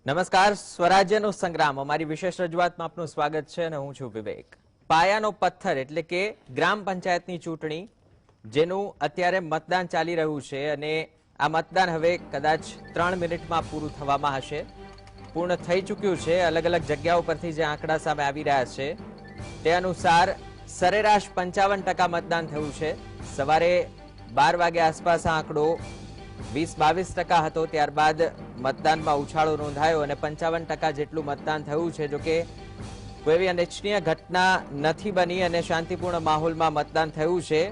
નમસ્કાર, સ્વરાજ્યનો સંગ્રામ અમારી વિશેષ રજૂઆતમાં આપનું સ્વાગત છે અને હું છું વિવેક। પાયાનો પથ્થર એટલે કે ગ્રામ પંચાયતની ચૂંટણી જેનું અત્યારે મતદાન ચાલી રહ્યું છે અને આ મતદાન હવે કદાચ 3 મિનિટમાં પૂરું થવામાં હશે। પૂર્ણ થઈ ચૂક્યું છે। અલગ અલગ જગ્યાઓ પરથી જે આંકડા સામે આવી રહ્યા છે તે અનુસાર સરેરાશ 55% મતદાન થયું છે। સવારે 12 વાગે આસપાસ આ આંકડો 20-22% હતો, ત્યારબાદ મતદાનમાં ઉછાળો નોંધાયો અને 55% જેટલું મતદાન થયું છે। જો કે કોઈ એવી અનિચ્છનીય ઘટના નથી બની અને શાંતિપૂર્ણ માહોલમાં મતદાન થયું છે।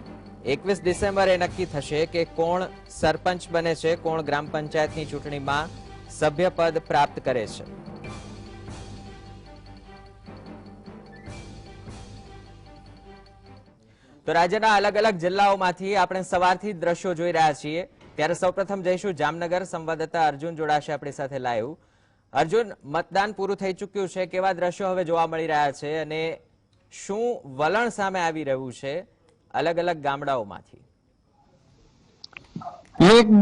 21 ડિસેમ્બરે નક્કી થશે કે કોણ સરપંચ બને છે, કોણ ગ્રામ પંચાયતની ચૂંટણીમાં સભ્યપદ પ્રાપ્ત કરે છે। તો રાજ્યના અલગ અલગ જિલ્લાઓમાંથી આપણે સવારથી દ્રશ્યો જોઈ રહ્યા છીએ। ત્યારે સૌપ્રથમ જઈશું જામનગર। સંવાદદાતા અર્જુન જોડાશે આપણી સાથે લાઈવ। અર્જુન, મતદાન પૂરું થઈ ચૂક્યું છે, કેવા દ્રશ્યો હવે જોવા મળી રહ્યા છે અને શું વલણ સામે આવી રહ્યું છે અલગ અલગ ગામડાઓમાંથી?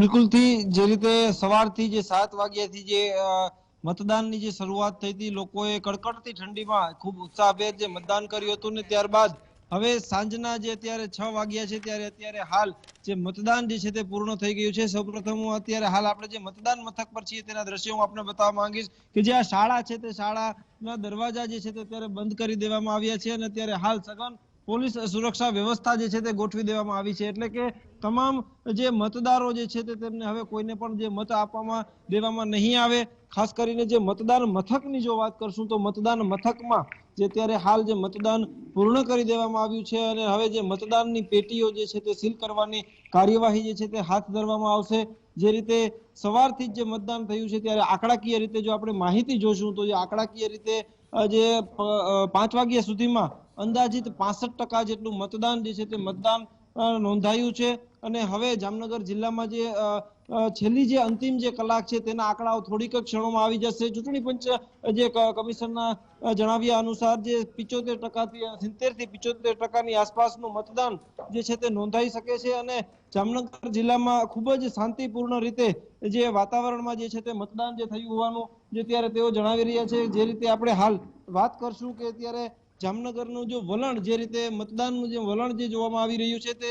બિલકુલથી જે રીતે સવારથી જે 7 વાગ્યાથી જે મતદાનની જે શરૂઆત થઈ હતી, લોકોએ કડકડતી ઠંડીમાં ખૂબ ઉત્સાહભેર જે મતદાન કર્યું હતું ને ત્યારબાદ હવે સાંજના જે અત્યારે 6 વાગ્યા છે ત્યારે અત્યારે હાલ જે મતદાન જે છે તે પૂર્ણ થઈ ગયું છે। સૌપ્રથમ હું અત્યારે હાલ આપણે જે મતદાન મથક પર છીએ તેના દ્રશ્યો હું આપને બતાવવા માંગીશ કે જે આ શાળા છે તે શાળાના દરવાજા જે છે તે અત્યારે બંધ કરી દેવામાં આવ્યા છે અને અત્યારે હાલ સઘન પોલીસ સુરક્ષા વ્યવસ્થા જે છે તે ગોઠવી દેવામાં આવી છે। એટલે કે તમામ જે મતદારો જે છે તે તેમને હવે કોઈને પણ જે મત આપવામાં દેવામાં નહીં આવે। ખાસ કરીને જે મતદાન મથકની જો વાત કરશું તો મતદાન મથકમાં જે અત્યારે હાલ જે મતદાન પૂર્ણ કરી દેવામાં આવ્યું છે અને હવે જે મતદાનની પેટીઓ જે છે તે સીલ કરવાની કાર્યવાહી જે છે તે હાથ ધરવામાં આવશે। જે રીતે સવારથી જે મતદાન થયું છે ત્યારે આંકડાકીય રીતે જો આપણે માહિતી જોશું તો જે આંકડાકીય રીતે જે 5 વાગ્યા સુધીમાં અંદાજિત 65% જેટલું મતદાન જે છે તે મતદાન નોંધાયું છે અને હવે જામનગર જિલ્લામાં જે છેલ્લી જે અંતિમ જે કલાક છે તેના આંકડાઓ થોડીક ક્ષણોમાં આવી જશે। ચૂંટણી પંચ જે કમિશનના જણાવ્યા અનુસાર જે 75% થી 70-75% આસપાસનું મતદાન જે છે તે નોંધાઈ શકે છે અને જામનગર જિલ્લામાં ખૂબ જ શાંતિપૂર્ણ રીતે જે વાતાવરણમાં જે છે તે મતદાન જે થયું હોવાનું જે ત્યારે તેઓ જણાવી રહ્યા છે। જે રીતે આપણે હાલ વાત કરશું કે અત્યારે જામનગરનું જો વલણ, જે રીતે મતદાનનું જે વલણ જે જોવામાં આવી રહ્યું છે તે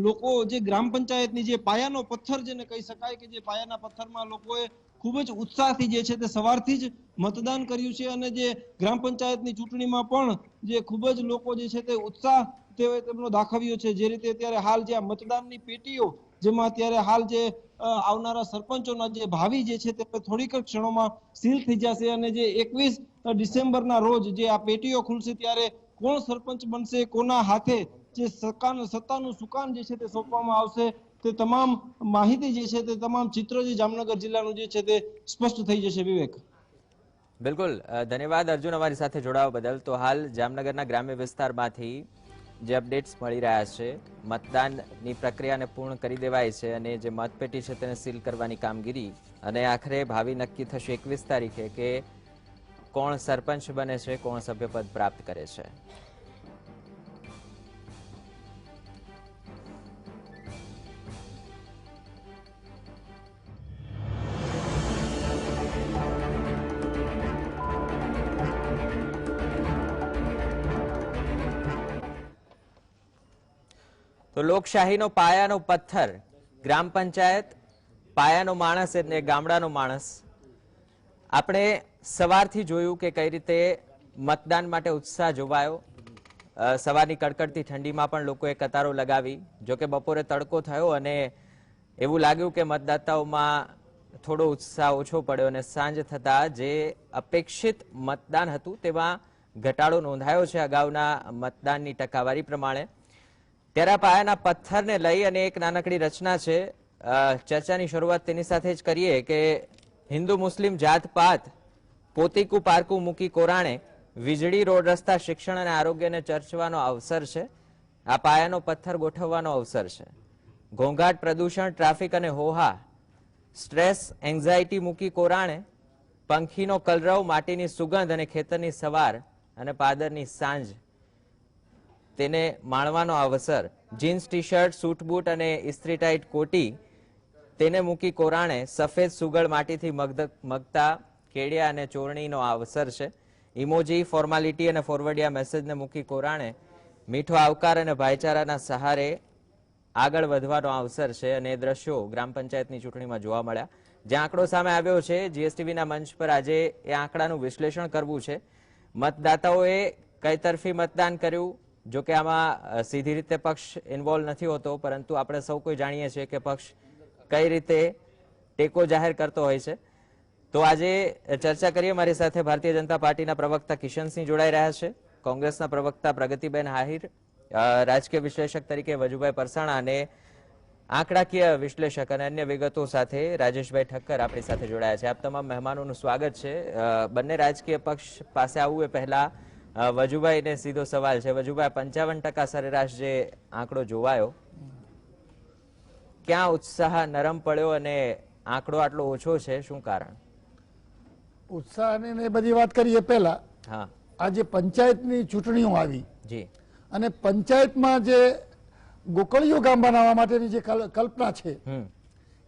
લોકો જે ગ્રામ પંચાયતની જે પાયાનો પથ્થર જેને કહી શકાય કે જે પાયાના પથ્થરમાં લોકોએ ખૂબ જ ઉત્સાહથી જે છે તે સવારથી જ મતદાન કર્યું છે અને જે ગ્રામ પંચાયતની ચૂંટણીમાં પણ જે ખૂબ જ લોકો જે છે તે ઉત્સાહ તેમનો દાખવ્યો છે। જે રીતે અત્યારે હાલ જે આ મતદાનની પેટીઓ જેમાં અત્યારે હાલ જે આવનારા સરપંચોના જે ભાવિ જે છે તે થોડીક ક્ષણોમાં સીલ થઈ જશે અને જે 21 ડિસેમ્બરના રોજ જે આ પેટીઓ ખુલશે ત્યારે કોણ સરપંચ બનશે, કોના હાથે જે સત્તાનું સુકાન જે છે તે સોંપવામાં આવશે તે તમામ માહિતી જે છે તે તમામ ચિત્ર જે જામનગર જિલ્લાનું જે છે તે સ્પષ્ટ થઈ જશે। વિવેક, બિલકુલ, ધન્યવાદ અર્જુન અમારી સાથે જોડાવા બદલ। તો હાલ જામનગરના ગ્રામ્ય વિસ્તારમાંથી જે અપડેટ્સ મળી રહ્યા છે, મતદાનની પ્રક્રિયાને પૂર્ણ કરી દેવાય છે અને જે મતપેટી છે તેને સીલ કરવાની કામગીરી અને આખરે ભાવિ નક્કી થશે 21 તારીખે કે કોણ સરપંચ બને છે, કોણ સભ્યપદ પ્રાપ્ત કરે છે। તો લોકશાહીનો પાયાનો પથ્થર ગ્રામ પંચાયત, પાયાનો માણસ એટલે ગામડાનો માણસ। આપણે સવારથી જોયું કે કઈ રીતે મતદાન માટે ઉત્સાહ જોવાયો। સવારની કડકડતી ઠંડીમાં પણ લોકોએ કતારો લગાવી। જોકે બપોરે તડકો થયો અને એવું લાગ્યું કે મતદાતાઓમાં થોડો ઉત્સાહ ઓછો પડ્યો અને સાંજ થતાં જે અપેક્ષિત મતદાન હતું તેમાં ઘટાડો નોંધાયો છે અગાઉના મતદાનની ટકાવારી પ્રમાણે। ત્યારે પાયાના પથ્થરને લઈ અને એક નાનકડી રચના છે, ચર્ચાની શરૂઆત તેની સાથે જ કરીએ કે હિન્દુ મુસ્લિમ જાતપાત પોતીકું પારકું મૂકી કોરાણે, વીજળી, રોડ, રસ્તા, શિક્ષણ અને આરોગ્યને ચર્ચવાનો અવસર છે। આ પાયાનો પથ્થર ગોઠવવાનો અવસર છે। ઘોંઘાટ, પ્રદૂષણ, ટ્રાફિક અને હોહા, સ્ટ્રેસ, એન્ઝાયટી મૂકી કોરાણે, પંખીનો કલરવ, માટીની સુગંધ અને ખેતરની સવાર અને પાદરની સાંજ તેને માણવાનો અવસર। Jeans, T shirt, suit boot અને ઇસ્ત્રી ટાઈટ કોટી તેને મૂકી કોરાણે, સફેદ સુગળ માટીથી મગતા કેડિયા અને ચોરણીનો આ અવસર છે. ઇમોજી, ફોર્માલિટી અને ફોરવર્ડિયા મેસેજને મૂકી કોરાણે મીઠો આવકાર અને ભાઈચારાના સહારે આગળ વધવાનો અવસર છે અને એ દ્રશ્યો ગ્રામ પંચાયતની ચૂંટણીમાં જોવા મળ્યા. જે આંકડો સામે આવ્યો છે જીએસટીવીના મંચ પર આજે એ આંકડાનું વિશ્લેષણ કરવું છે. મતદાતાઓએ કઈ તરફી મતદાન કર્યું, જો કે આમાં સીધી રીતે પક્ષ ઇન્વોલ્વ નથી હોતો, પરંતુ આપણે સૌ કોઈ જાણીએ છીએ કે પક્ષ કઈ રીતે ટેકો જાહેર કરતો હોય છે. તો આજે ચર્ચા કરીએ. મારી સાથે ભારતીય જનતા પાર્ટીના પ્રવક્તા કિશનસિંહ જોડાઈ રહ્યા છે, કોંગ્રેસના પ્રવક્તા પ્રગતિબેન આહિર, રાજકીય વિશ્લેષક તરીકે વજુભાઈ પરસાણા અને આંકડાકીય વિશ્લેષક અને અન્ય વિગતો સાથે રાજેશભાઈ ઠક્કર આપણી સાથે જોડાયા છે. આપ તમામ મહેમાનોનું સ્વાગત છે. બંને રાજકીય પક્ષ પાસે આવવું એ પહેલા વજુભાઈને સીધો સવાલ છે. વજુભાઈ, 55% સરેરાશ જે આંકડો જોવાયો, ક્યાં ઉત્સાહ નરમ પડ્યો અને આંકડો આટલો ઓછો છે, શું કારણ? ઉત્સાહની ને બધી વાત કરીએ પહેલા, હા, આજે પંચાયતની ચૂંટણીઓ આવી જી, અને પંચાયતમાં જે ગોકળીયો ગામ બનાવવા માટેની જે કલ્પના છે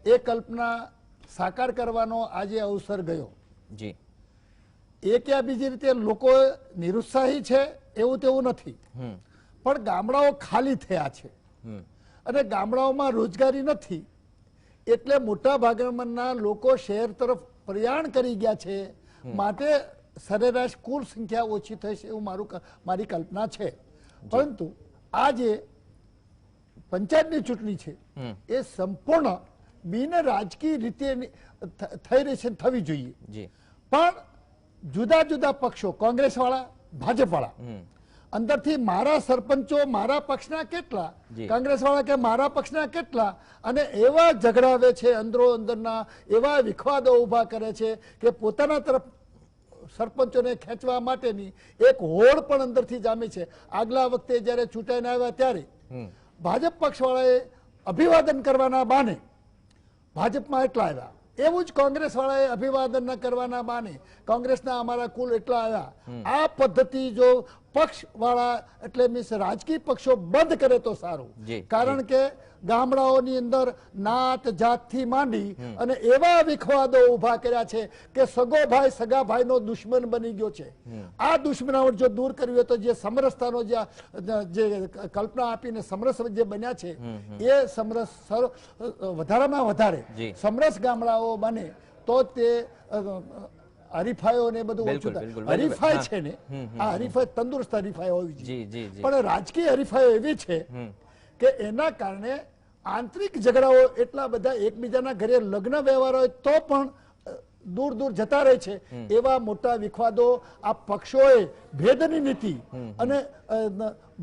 એ કલ્પના સાકાર કરવાનો આજે અવસર ગયો. જી, એ ક્યાં બીજી રીતે લોકો નિરુત્સાહી છે એવું તેવું નથી, પણ ગામડાઓ ખાલી થયા છે અને ગામડાઓમાં રોજગારી નથી, એટલે મોટા ભાગના લોકો શહેર તરફ પ્રયાણ કરી ગયા છે. માટે સરેરાશ કુલ સંખ્યા ઓછી થશે એવું મારી કલ્પના છે. પરંતુ આજે પંચાયતની ચૂંટણી છે એ સંપૂર્ણ બિન રાજકીય રીતે થઈ રહી છે, થવી જોઈએ. પણ જુદા જુદા પક્ષો, કોંગ્રેસ વાળા, ભાજપ વાળા, અંદરથી મારા સરપંચો મારા પક્ષના કેટલા, કોંગ્રેસ વાળા કે મારા પક્ષના કેટલા, અને એવા ઝઘડાવે છે, અંદરો અંદરના એવા વિખવાદો ઉભા કરે છે કે પોતાના તરફ સરપંચોને ખેંચવા માટેની એક હોડ પણ અંદરથી જામી છે. આગલા વખતે જયારે ચૂંટાઈને આવ્યા ત્યારે ભાજપ પક્ષ વાળાએ અભિવાદન કરવાના બાને ભાજપમાં એટલા આવ્યા, એવું જ કોંગ્રેસ વાળાએ અભિવાદન ન કરવાના બાને કોંગ્રેસના અમારા કુલ એટલા આવ્યા. આ પદ્ધતિ જો પક્ષ વાળા એટલે મીન્સ રાજકીય પક્ષો બંધ કરે તો સારું, કારણ કે ગામડાઓની અંદર નાત જાતથી માંડી અને એવા વિખવાદો ઉભા કર્યા છે કે સગો ભાઈ સગા ભાઈનો દુશ્મન બની ગયો છે. આ દુશ્મનાવટ જો દૂર કરવી હોય તો જે સમરસતાનો જે કલ્પના આપીને સમરસ જે બન્યા છે એ સમરસ વધારેમાં વધારે સમરસ ગામડાઓ બને તો તે હરીફાઈઓ ને બધું ઓછું થાય. હરીફાઈ છે ને, આ હરીફાઈ તંદુરસ્ત હરીફાઈ હોવી જોઈએ, પણ રાજકીય હરીફાઈઓ એવી છે કે એના કારણે આંતરિક ઝઘડાઓ એટલા બધા, એકબીજાના ઘરે લગ્ન વ્યવહાર હોય તો પણ દૂર દૂર જતા રહે છે. એવા મોટા વિખવાદો આ પક્ષોએ ભેદની નીતિ અને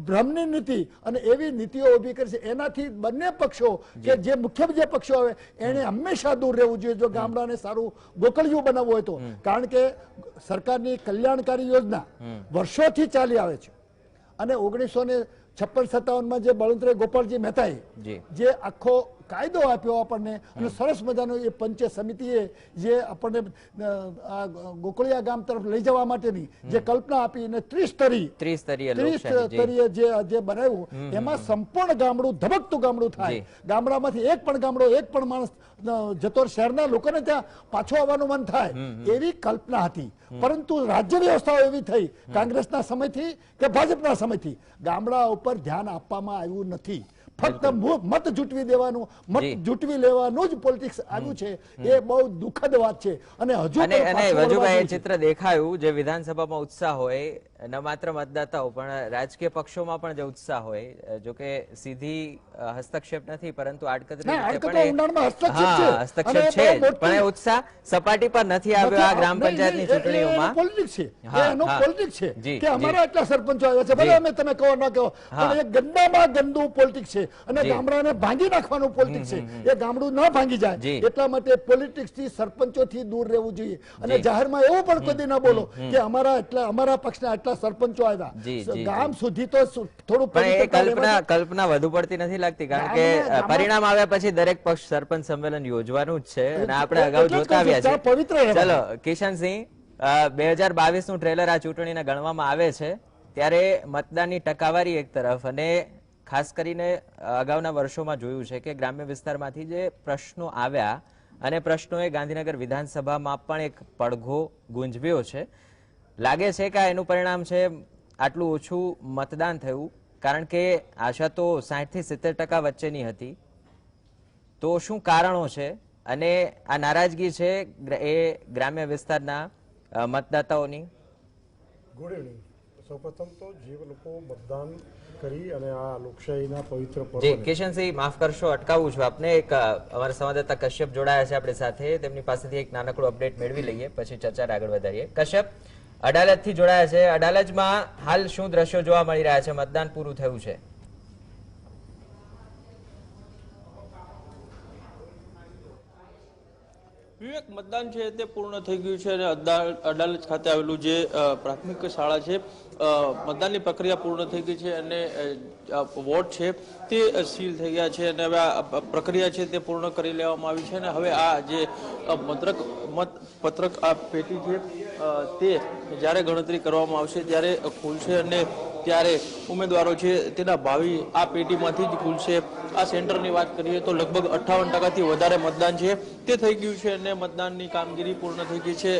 ભ્રમની નીતિ અને એવી નીતિઓ ઉભી કરી છે. એનાથી બંને પક્ષો કે જે મુખ્ય જે પક્ષો આવે એને હંમેશા દૂર રહેવું જોઈએ જો ગામડાને સારું ગોકળિયું બનાવવું હોય તો. કારણ કે સરકારની કલ્યાણકારી યોજના વર્ષોથી ચાલી આવે છે અને 1956-57 જે બળવંતરાય ગોપાલજી મહેતાએ જે આખો કાયદો આપ્યો આપણને અને સરસ મજાનો એ પંચ સમિતિએ જે આપણને ગોકળિયા ગામ તરફ લઈ જવા માટેની જે કલ્પના આપી અને ત્રિસ્તરીય જે બનાવ્યું એમાં સંપૂર્ણ ગામડું ધબકતું ગામડું થાય. ગામડામાંથી એક પણ માણસ જતો શહેરના લોકોને ત્યાં પાછો આવવાનું મન થાય એવી કલ્પના હતી. પરંતુ રાજ્ય વ્યવસ્થાઓ એવી થઈ કોંગ્રેસના સમયથી કે ભાજપના સમયથી ગામડા ઉપર ધ્યાન આપવામાં આવ્યું નથી. ફક્ત મત જૂટવી દેવાનું, મત જૂટવી લેવાનું જ પોલિટિક્સ આવ્યું છે. એ બહુ દુઃખદ વાત છે. અને હજુ વજુભાઈ એ ચિત્ર દેખાયું જે વિધાનસભામાં ઉત્સાહ હોય, ન માત્ર મતદાતાઓ પણ રાજકીય પક્ષોમાં પણ જે ઉત્સાહ હોય, જો કે સીધી હસ્તક્ષેપ નથી પરંતુ આડકતરી હસ્તક્ષેપ છે, પણ એ ઉત્સાહ સપાટી પર નથી આવ્યો આ ગ્રામ પંચાયતની ચૂંટણીઓમાં. પોલિટિક્સ છે, એનો પોલિટિક્સ છે કે અમારા એટલા સરપંચો આવ્યા છે, ભલે અમે તમે કહો ના કહો, પણ એ ગંદામાં ગંદુ પોલિટિક્સ છે અને ગામડાને ભાંગી નાખવાનું પોલિટિક્સ છે. એ ગામડું ન ભાંગી જાય એટલા માટે પોલિટિક્સ થી સરપંચો થી દૂર રહેવું જોઈએ. અને જાહેરમાં એવું પણ કદી ના બોલો કે અમારા પક્ષના એટલા સરપંચો આવ્યા. ગામ સુધી તો થોડું કલ્પના વધુ પડતી નથી લાગતી, કારણ કે પરિણામ આવ્યા પછી દરેક પક્ષ સરપંચ સંમેલન યોજવાનું જ છે અને આપણે અગાઉ જોતા આવ્યા છીએ. ચલો કિશનસિંહ, 2022 નું ટ્રેલર આ ચૂંટણીને ગણવામાં આવે છે ત્યારે મતદાનની ટકાવારી એક તરફ અને ખાસ કરીને અગાઉના વર્ષોમાં જોયું છે કે ગ્રામ્ય વિસ્તારમાંથી જે પ્રશ્નો આવ્યા અને પ્રશ્નોએ ગાંધીનગર વિધાનસભામાં પણ એક પડઘો ગુંજવ્યો છે. લાગે છે કે એનું પરિણામ છે આટલું ઓછું મતદાન થયું, કારણ કે આશા તો 60 થી 70% વચ્ચેની હતી. તો શું કારણો છે અને આ નારાજગી છે એ ગ્રામ્ય વિસ્તારના મતદાતાઓની? Good evening. સૌપ્રથમ તો જે લોકો મતદાન કરી અને આ લોકશાહીના પવિત્ર જી પર્વને કિશનસિંહ, માફ કરશો, અટકાવું છું આપને. એક અમારા સંવાદદાતા કશ્યપ જોડાયા છે આપણી સાથે, તેમની પાસેથી એક નાનકડું અપડેટ મેળવી લઈએ, પછી ચર્ચા આગળ વધારીએ. કશ્યપ, અડાલજથી જોડાયા છે. અડાલજમાં હાલ શું દ્રશ્યો જોવા મળી રહ્યા છે? મતદાન પૂરું થયું છે. વિવેક, મતદાન છે તે પૂર્ણ થઈ ગયું છે અને અડાલજ ખાતે આવેલું જે પ્રાથમિક શાળા છે, મતદાનની પ્રક્રિયા પૂર્ણ થઈ ગઈ છે અને વોટ છે તે સીલ થઈ ગયા છે અને હવે આ પ્રક્રિયા છે તે પૂર્ણ કરી લેવામાં આવી છે અને હવે આ જે મતપત્રક આ પેટી છે તે જ્યારે ગણતરી કરવામાં આવશે ત્યારે ખુલશે અને ત્યારે ઉમેદવારો છે તેના ભાવિ આ પેટીમાંથી જ ખુલશે. આ સેન્ટરની વાત કરીએ તો લગભગ 58%થી વધારે મતદાન છે તે થઈ ગયું છે અને મતદાનની કામગીરી પૂર્ણ થઈ ગઈ છે.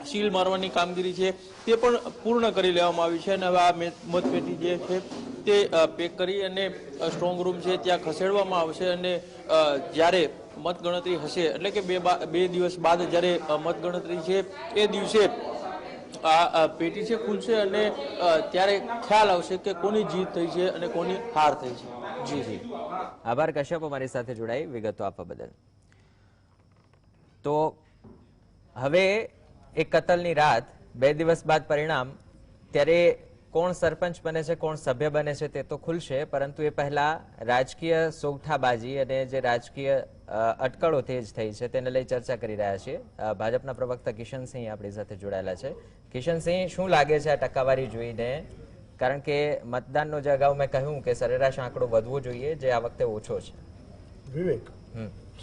સીલ મારવાની કામગીરી છે તે પણ પૂર્ણ કરી લેવામાં આવી છે અને હવે આ મતપેટી જે છે તે પેક કરી અને સ્ટ્રોંગ રૂમ છે ત્યાં ખસેડવામાં આવશે અને જ્યારે મતગણતરી હશે, એટલે કે બે દિવસ બાદ જ્યારે મતગણતરી છે એ દિવસે આ પેટી છે ખુલશે અને ત્યારે ખ્યાલ આવશે કે કોની જીત થઈ છે અને કોની હાર થઈ છે. જી જી, આભાર કશ્યપ અમારી સાથે જોડાઈ વિગતો આપવા બદલ. તો હવે એક કતલની રાત, 2 દિવસ બાદ પરિણામ, ત્યારે કોણ સરપંચ બને છે, કોણ સભ્ય બને છે તે તો ખુલશે, પરંતુ એ પહેલા રાજકીય સોગઠાબાજી અને જે રાજકીય અટકળો તેજ થઈ છે તેને લઈ ચર્ચા કરી રહ્યા છીએ. ભાજપના પ્રવક્તા કિશનસિંહ આપણી સાથે જોડાયેલા છે. કિશનસિંહ, શું લાગે છે આ ટકાવારી જોઈને? કારણ કે મતદાનનો જે અગાઉ મેં કહ્યું કે સરેરાશ આંકડો વધવો જોઈએ, જે આ વખતે ઓછો છે. વિવેક,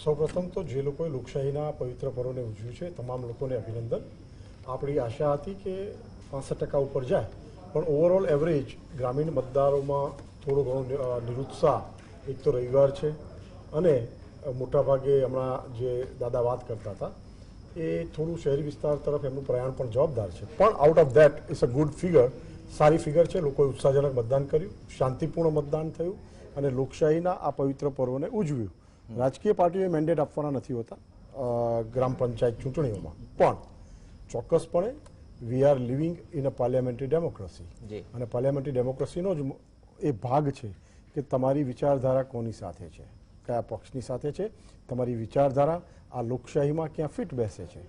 સૌપ્રથમ તો જે લોકોએ લોકશાહીના પવિત્ર પર્વને ઉજવ્યું છે તમામ લોકોને અભિનંદન. આપણી આશા હતી કે 65% ઉપર જાય, પણ ઓવરઓલ એવરેજ ગ્રામીણ મતદારોમાં થોડો ઘણો નિરુત્સાહ, એક તો રવિવાર છે અને મોટાભાગે હમણાં જે દાદા વાત કરતા હતા એ થોડું શહેરી વિસ્તાર તરફ એમનું પ્રયાણ પણ જવાબદાર છે. પણ out of that it's a good figure, સારી ફિગર છે. લોકોએ ઉત્સાહજનક મતદાન કર્યું, શાંતિપૂર્ણ મતદાન થયું અને લોકશાહીના આ પવિત્ર પર્વને ઉજવ્યું. રાજકીય પાર્ટીઓએ મેન્ડેટ આપવાના નથી હોતા ગ્રામ પંચાયત ચૂંટણીઓમાં, પણ ચોક્કસપણે we are living in a parliamentary democracy અને પાર્લિયામેન્ટરી ડેમોક્રેસીનો જ એ ભાગ છે કે તમારી વિચારધારા કોની સાથે છે, કયા પક્ષની સાથે છે, તમારી વિચારધારા આ લોકશાહીમાં ક્યાં ફિટ બેસે છે.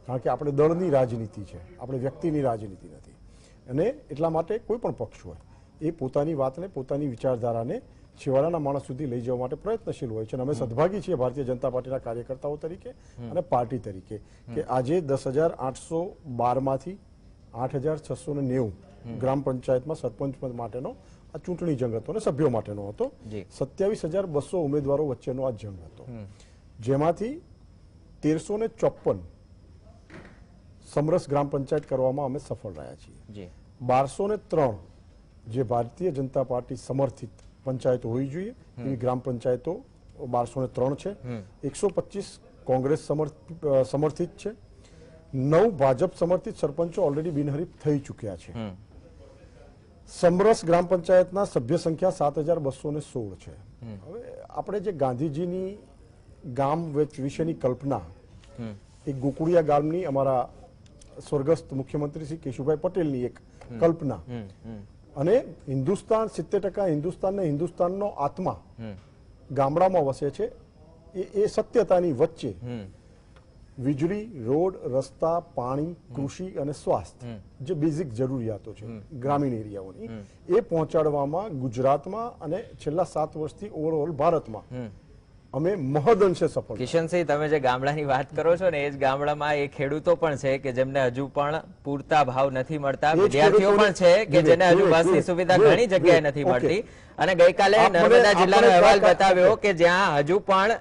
કારણ કે આપણે દળની રાજનીતિ છે, આપણે વ્યક્તિની રાજનીતિ નથી. અને એટલા માટે કોઈ પણ પક્ષ હોય એ પોતાની વાતને, પોતાની વિચારધારાને છેવાડાના માણસ સુધી લઈ જવા માટે પ્રયત્નશીલ હોય છે. અને અમે સદભાગી છીએ ભારતીય જનતા પાર્ટીના કાર્યકર્તાઓ તરીકે અને પાર્ટી તરીકે કે આજે 10,812માંથી 8,690 ગ્રામ પંચાયતમાં સરપંચ પદ માટેનો આ ચૂંટણી જંગ હતો અને સભ્યો માટેનો હતો. 27,200 ઉમેદવારો વચ્ચેનો આ જંગ હતો, જેમાંથી 1,354 સમરસ ગ્રામ પંચાયત કરવામાં અમે સફળ રહ્યા છીએ. 1203 જે ભારતીય જનતા પાર્ટી સમર્થિત પંચાયતો હોવી જોઈએ એવી ગ્રામ પંચાયતો 1203 છે. 125 કોંગ્રેસ સમર્થિત છે. 9 ભાજપ સમર્થિત સરપંચો ઓલરેડી બિનહરીફ થઈ ચૂક્યા છે. સમરસ ગ્રામ પંચાયતના સભ્ય સંખ્યા 7,216 છે. હવે આપણે જે ગાંધીજીની ગામ વિશેની કલ્પના, એક ગોકુળિયા ગામની અમારા સ્વર્ગસ્થ મુખ્યમંત્રી શ્રી કેશુભાઈ પટેલની એક કલ્પના, અને હિન્દુસ્તાન 70% હિન્દુસ્તાન ને હિન્દુસ્તાનનો આત્મા ગામડામાં વસે છે, એ સત્યતાની વચ્ચે વીજળી, રોડ, રસ્તા, પાણી, કૃષિ અને સ્વાસ્થ્ય જે બેઝિક જરૂરિયાતો છે ગ્રામીણ એરિયાઓની, એ પહોંચાડવામાં ગુજરાતમાં અને છેલ્લા 7 વર્ષથી ઓવરઓલ ભારતમાં અમે મહદઅંશે સફળ. કિશનસિંહ, તમે જે ગામડાની વાત કરો છો ને, એ જ ગામડામાં એ ખેડૂતો પણ છે કે જેમને હજુ પણ પૂરતા ભાવ નથી મળતા, વિદ્યાર્થીઓ પણ છે કે જેને હજુ બસની સુવિધા ઘણી જગ્યાએ નથી મળતી. અને ગઈકાલે નર્મદા જિલ્લાનો અહેવાલ બતાવ્યો કે જ્યાં હજુ પણ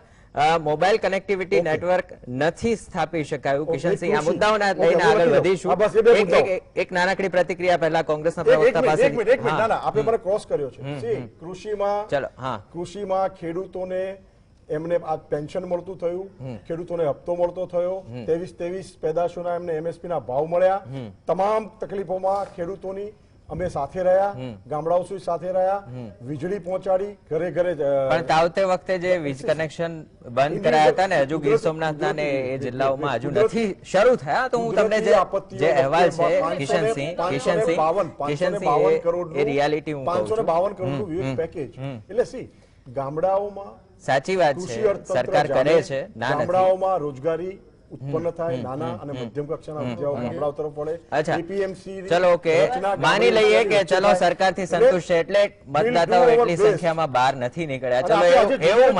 મોબાઈલ કનેક્ટિવિટી નેટવર્ક નથી સ્થાપી શકાયું. કિશનસિંહ, આ મુદ્દાઓને લઈને આગળ વધીશું. એક નાનકડી પ્રતિક્રિયા પહેલા કોંગ્રેસના પ્રવક્તા પાસે. આપણે ક્રોસ કર્યો છે. કૃષિમાં ખેડૂતોને એમને આ પેન્શન મળતું થયું, ખેડૂતોને હપ્તો મળતો થયો, 23 પેદાશોના એમને MSP ના ભાવ મળ્યા, તમામ તકલીફોમાં ખેડૂતોની અમે સાથે રહ્યા, ગામડાઓ સુધી સાથે રહ્યા, વીજળી પહોંચાડી ઘરે ઘરે. પણ તાવતે વખતે જે વીજ કનેક્શન બંધ કરાયા હતા ને, હજુ ગીર સોમનાથના ને એ જિલ્લાઓમાં હજુ નથી શરૂ થયા. તો હું તમને જે અહેવાલ છે કિશનસિંહ એ રિયાલિટી હું કહું છું. 552 કરોડનું વિવિધ પેકેજ. એટલે સી ગામડાઓમાં સાચી વાત છે, સરકાર કરે છે, ગામડાઓમાં રોજગારી ઉત્પન્ન થાય, નાના અને મધ્યમ કક્ષાના ઉદ્યોગો ગામડાઓ તરફ પડે. એપીએમસી ચલો ઓકે માની લઈએ કે ચલો સરકારથી સંતુષ્ટ છે એટલે મતદાતાઓ એટલી સંખ્યામાં બહાર નથી નીકળ્યા. ચલો એવું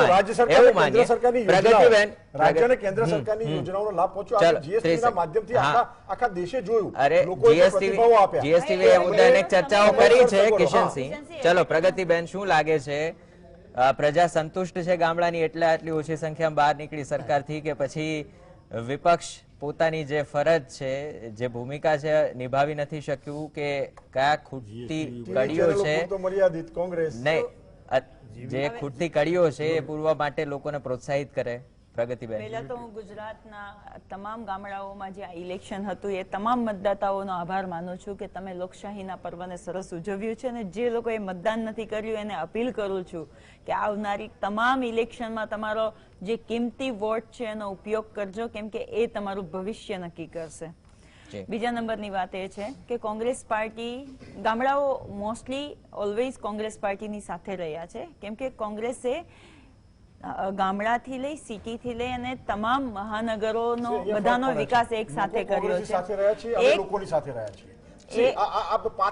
માનીએ પ્રગતિબેન, રાજ્ય અને કેન્દ્ર સરકારની યોજનાઓનો લાભ પહોંચ્યો જીએસટી ના માધ્યમથી આખા દેશે જોયું. અરે જીએસટી એ મુદ્દાને ચર્ચાઓ કરી છે કિશનસિંહ. ચલો પ્રગતિબેન, શું લાગે છે પ્રજા સંતુષ્ટ છે ગામડાની એટલે આટલી ઓછી સંખ્યામાં બહાર નીકળી સરકારથી, કે પછી વિપક્ષ પોતાની જે ફરજ છે, જે ભૂમિકા છે નિભાવી નથી શક્યું, કે કયા ખૂટતી કડીઓ છે મર્યાદિત કોંગ્રેસ નહીં જે ખૂટતી કડીઓ છે એ પૂરવા માટે લોકોને પ્રોત્સાહિત કરે? પ્રગતિબેન, પહેલા તો હું ગુજરાતના તમામ ગામડાઓમાં જે ઇલેક્શન હતું એ તમામ મતદાતાઓનો આભાર માનું છું કે તમે લોકશાહીના પર્વને સરસ ઉજવ્યું છે, અને જે લોકોએ મતદાન નથી કર્યું એને અપીલ કરું છું કે આવનારી તમામ ઇલેક્શનમાં તમારો જે કિંમતી વોટ છે એનો ઉપયોગ કરજો, કેમ કે એ તમારું ભવિષ્ય નક્કી કરશે. બીજા નંબરની વાત એ છે કે કોંગ્રેસ પાર્ટી ગામડાઓ મોસ્ટલી ઓલવેઝ કોંગ્રેસ પાર્ટીની સાથે રહ્યા છે, કેમ કે કોંગ્રેસે ગામડાથી લઈ સિટીથી લઈ અને તમામ મહાનગરોનો બધાનો વિકાસ એક સાથે કર્યો છે.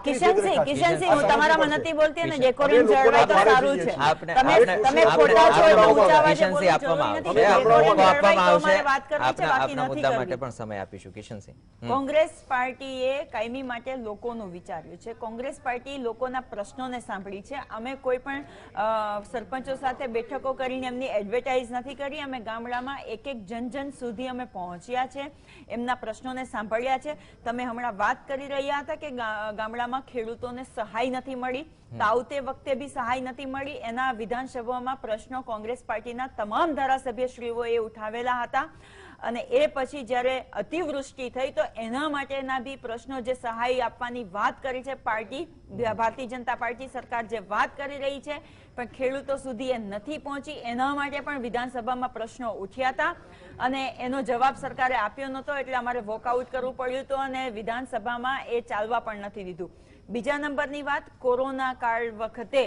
કિશનસિંહ, હું તમારામાં નથી બોલતી અને ડેકોરમ જળવાય તો સારું છે. તમે ખોટા છો તો ઊંચા અવાજે બોલવું જરૂરી નથી. કોંગ્રેસ પાર્ટીએ કાયમી માટે લોકોનું વિચાર્યું છે. કોંગ્રેસ પાર્ટી લોકોના પ્રશ્નોને સાંભળી છે. અમે કોઈ પણ સરપંચો સાથે બેઠકો કરીને એમની એડવર્ટાઇઝ નથી કરી. અમે ગામડામાં એક એક જન સુધી અમે પહોંચ્યા છે, એમના પ્રશ્નોને સાંભળ્યા છે. તમે હમણાં વાત કરી રહ્યા હતા કે ગામડામાં ખેડૂતોને સહાય નથી મળી, તાવતે વખતે બી સહાય નથી મળી. એના વિધાનસભામાં પ્રશ્નો કોંગ્રેસ પાર્ટીના તમામ ધારાસભ્યશ્રીઓએ ઉઠાવેલા હતા, અને એ પછી જ્યારે અતિવૃષ્ટિ થઈ તો એના માટેના બી પ્રશ્નો, જે સહાય આપવાની વાત કરી છે પાર્ટી ભારતીય જનતા પાર્ટી સરકાર જે વાત કરી રહી છે પણ ખેડૂતો સુધી એ નથી પહોંચી, એના માટે પણ વિધાનસભામાં પ્રશ્નો ઉઠ્યા હતા અને એનો જવાબ સરકારે આપ્યો નહોતો, એટલે અમારે વોકઆઉટ કરવું પડ્યું હતું અને વિધાનસભામાં એ ચાલવા પણ નથી દીધું. બીજા નંબરની વાત, કોરોના કાળ વખતે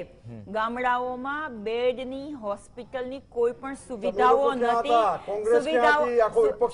ગામડાઓમાં બેડની, હોસ્પિટલની કોઈ પણ સુવિધાઓ નહોતી.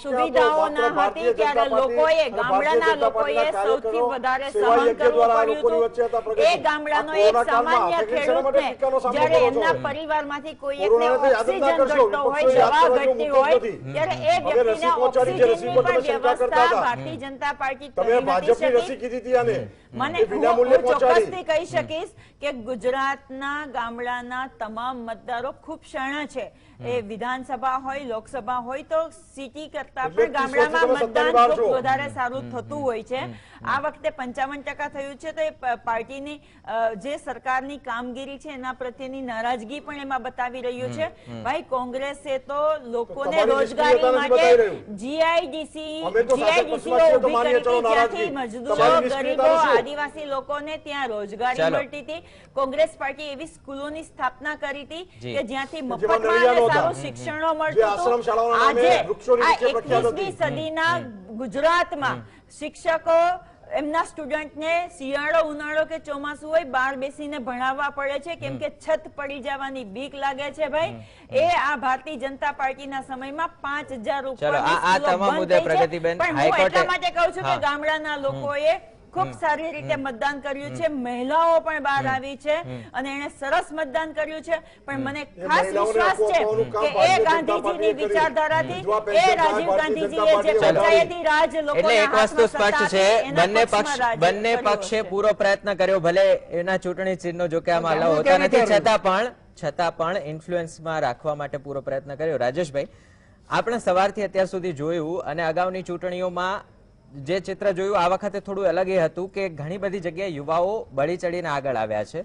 સુવિધાઓ ના હતી ત્યારે લોકોએ, ગામડાના લોકોએ સૌથી વધારે સહન કરવું પડ્યું હતું. એ ગામડાનો એક સામાન્ય ખેડૂતને જ્યારે એમના પરિવારમાંથી કોઈ એકને ઓક્સિજન ઘટતો હોય, દવા ઘટતી હોય, ત્યારે એ વ્યક્તિને ઓક્સિજનની પણ વ્યવસ્થા ભારતીય જનતા પાર્ટી કરી નથી શકી. મને હું ચોક્કસથી કહી શકીશ કે ગુજરાતના ગામડાના તમામ મતદારો ખૂબ શાણા છે. એ વિધાનસભા હોય, લોકસભા હોય તો સિટી કરતા પણ ગામડામાં મતદાન ખૂબ વધારે સારું થતું હોય છે. આ વખતે 55% થયું છે, તો એ પાર્ટીની જે સરકારની કામગીરી છે એના પ્રત્યેની નારાજગી પણ એમાં બતાવી રહ્યું છે. ભાઈ, કોંગ્રેસે તો લોકોને રોજગારી માટે જીઆઈડીસીઓ ઉભી કરી હતી, જ્યાંથી મજદૂરો, ગરીબો, આદિવાસી લોકોને ત્યાં રોજગારી મળતી હતી. કોંગ્રેસ પાર્ટી એવી સ્કૂલોની સ્થાપના કરી હતી કે જ્યાંથી મફતમાં સારું શિક્ષણો મળતું હતું. આજે આ 21મી સદીના ગુજરાતમાં શિક્ષકો એમના સ્ટુડન્ટને શિયાળો, ઉનાળો કે ચોમાસું હોય બહાર બેસીને ભણાવવા પડે છે, કેમ કે છત પડી જવાની બીક લાગે છે. ભાઈ, એ આ ભારતીય જનતા પાર્ટીના સમયમાં 5000 રૂપિયા. પણ હું એટલા માટે કહું છું કે ગામડાના લોકોએ ખૂબ સારી રીતે મતદાન કર્યું છે. મહિલાઓ પણ બહાર આવી છે અને એને સરસ મતદાન કર્યું છે. પણ મને ખાસ વિશ્વાસ છે કે એ ગાંધીજીની વિચારધારાથી, એ રાજીવ ગાંધીજીએ જે પંચાયતી રાજ લોકોના હાથમાં સત્તા હતી, બંને પક્ષે પૂરો પ્રયત્ન કર્યો. ભલે એના ચૂંટણી ચિહ્નો જો કે આમાં અલાઉ હોતા નથી, છતાં પણ ઇન્ફ્લુઅન્સમાં રાખવા માટે પૂરો પ્રયત્ન કર્યો. રાજેશભાઈ, આપણે સવારથી અત્યાર સુધી જોયું અને અગાઉની ચૂંટણીઓમાં જે ચિત્ર જોયું આ વખતે થોડું અલગ એ હતું કે ઘણી બધી જગ્યાએ યુવાઓ બળી ચડીને આગળ આવ્યા છે.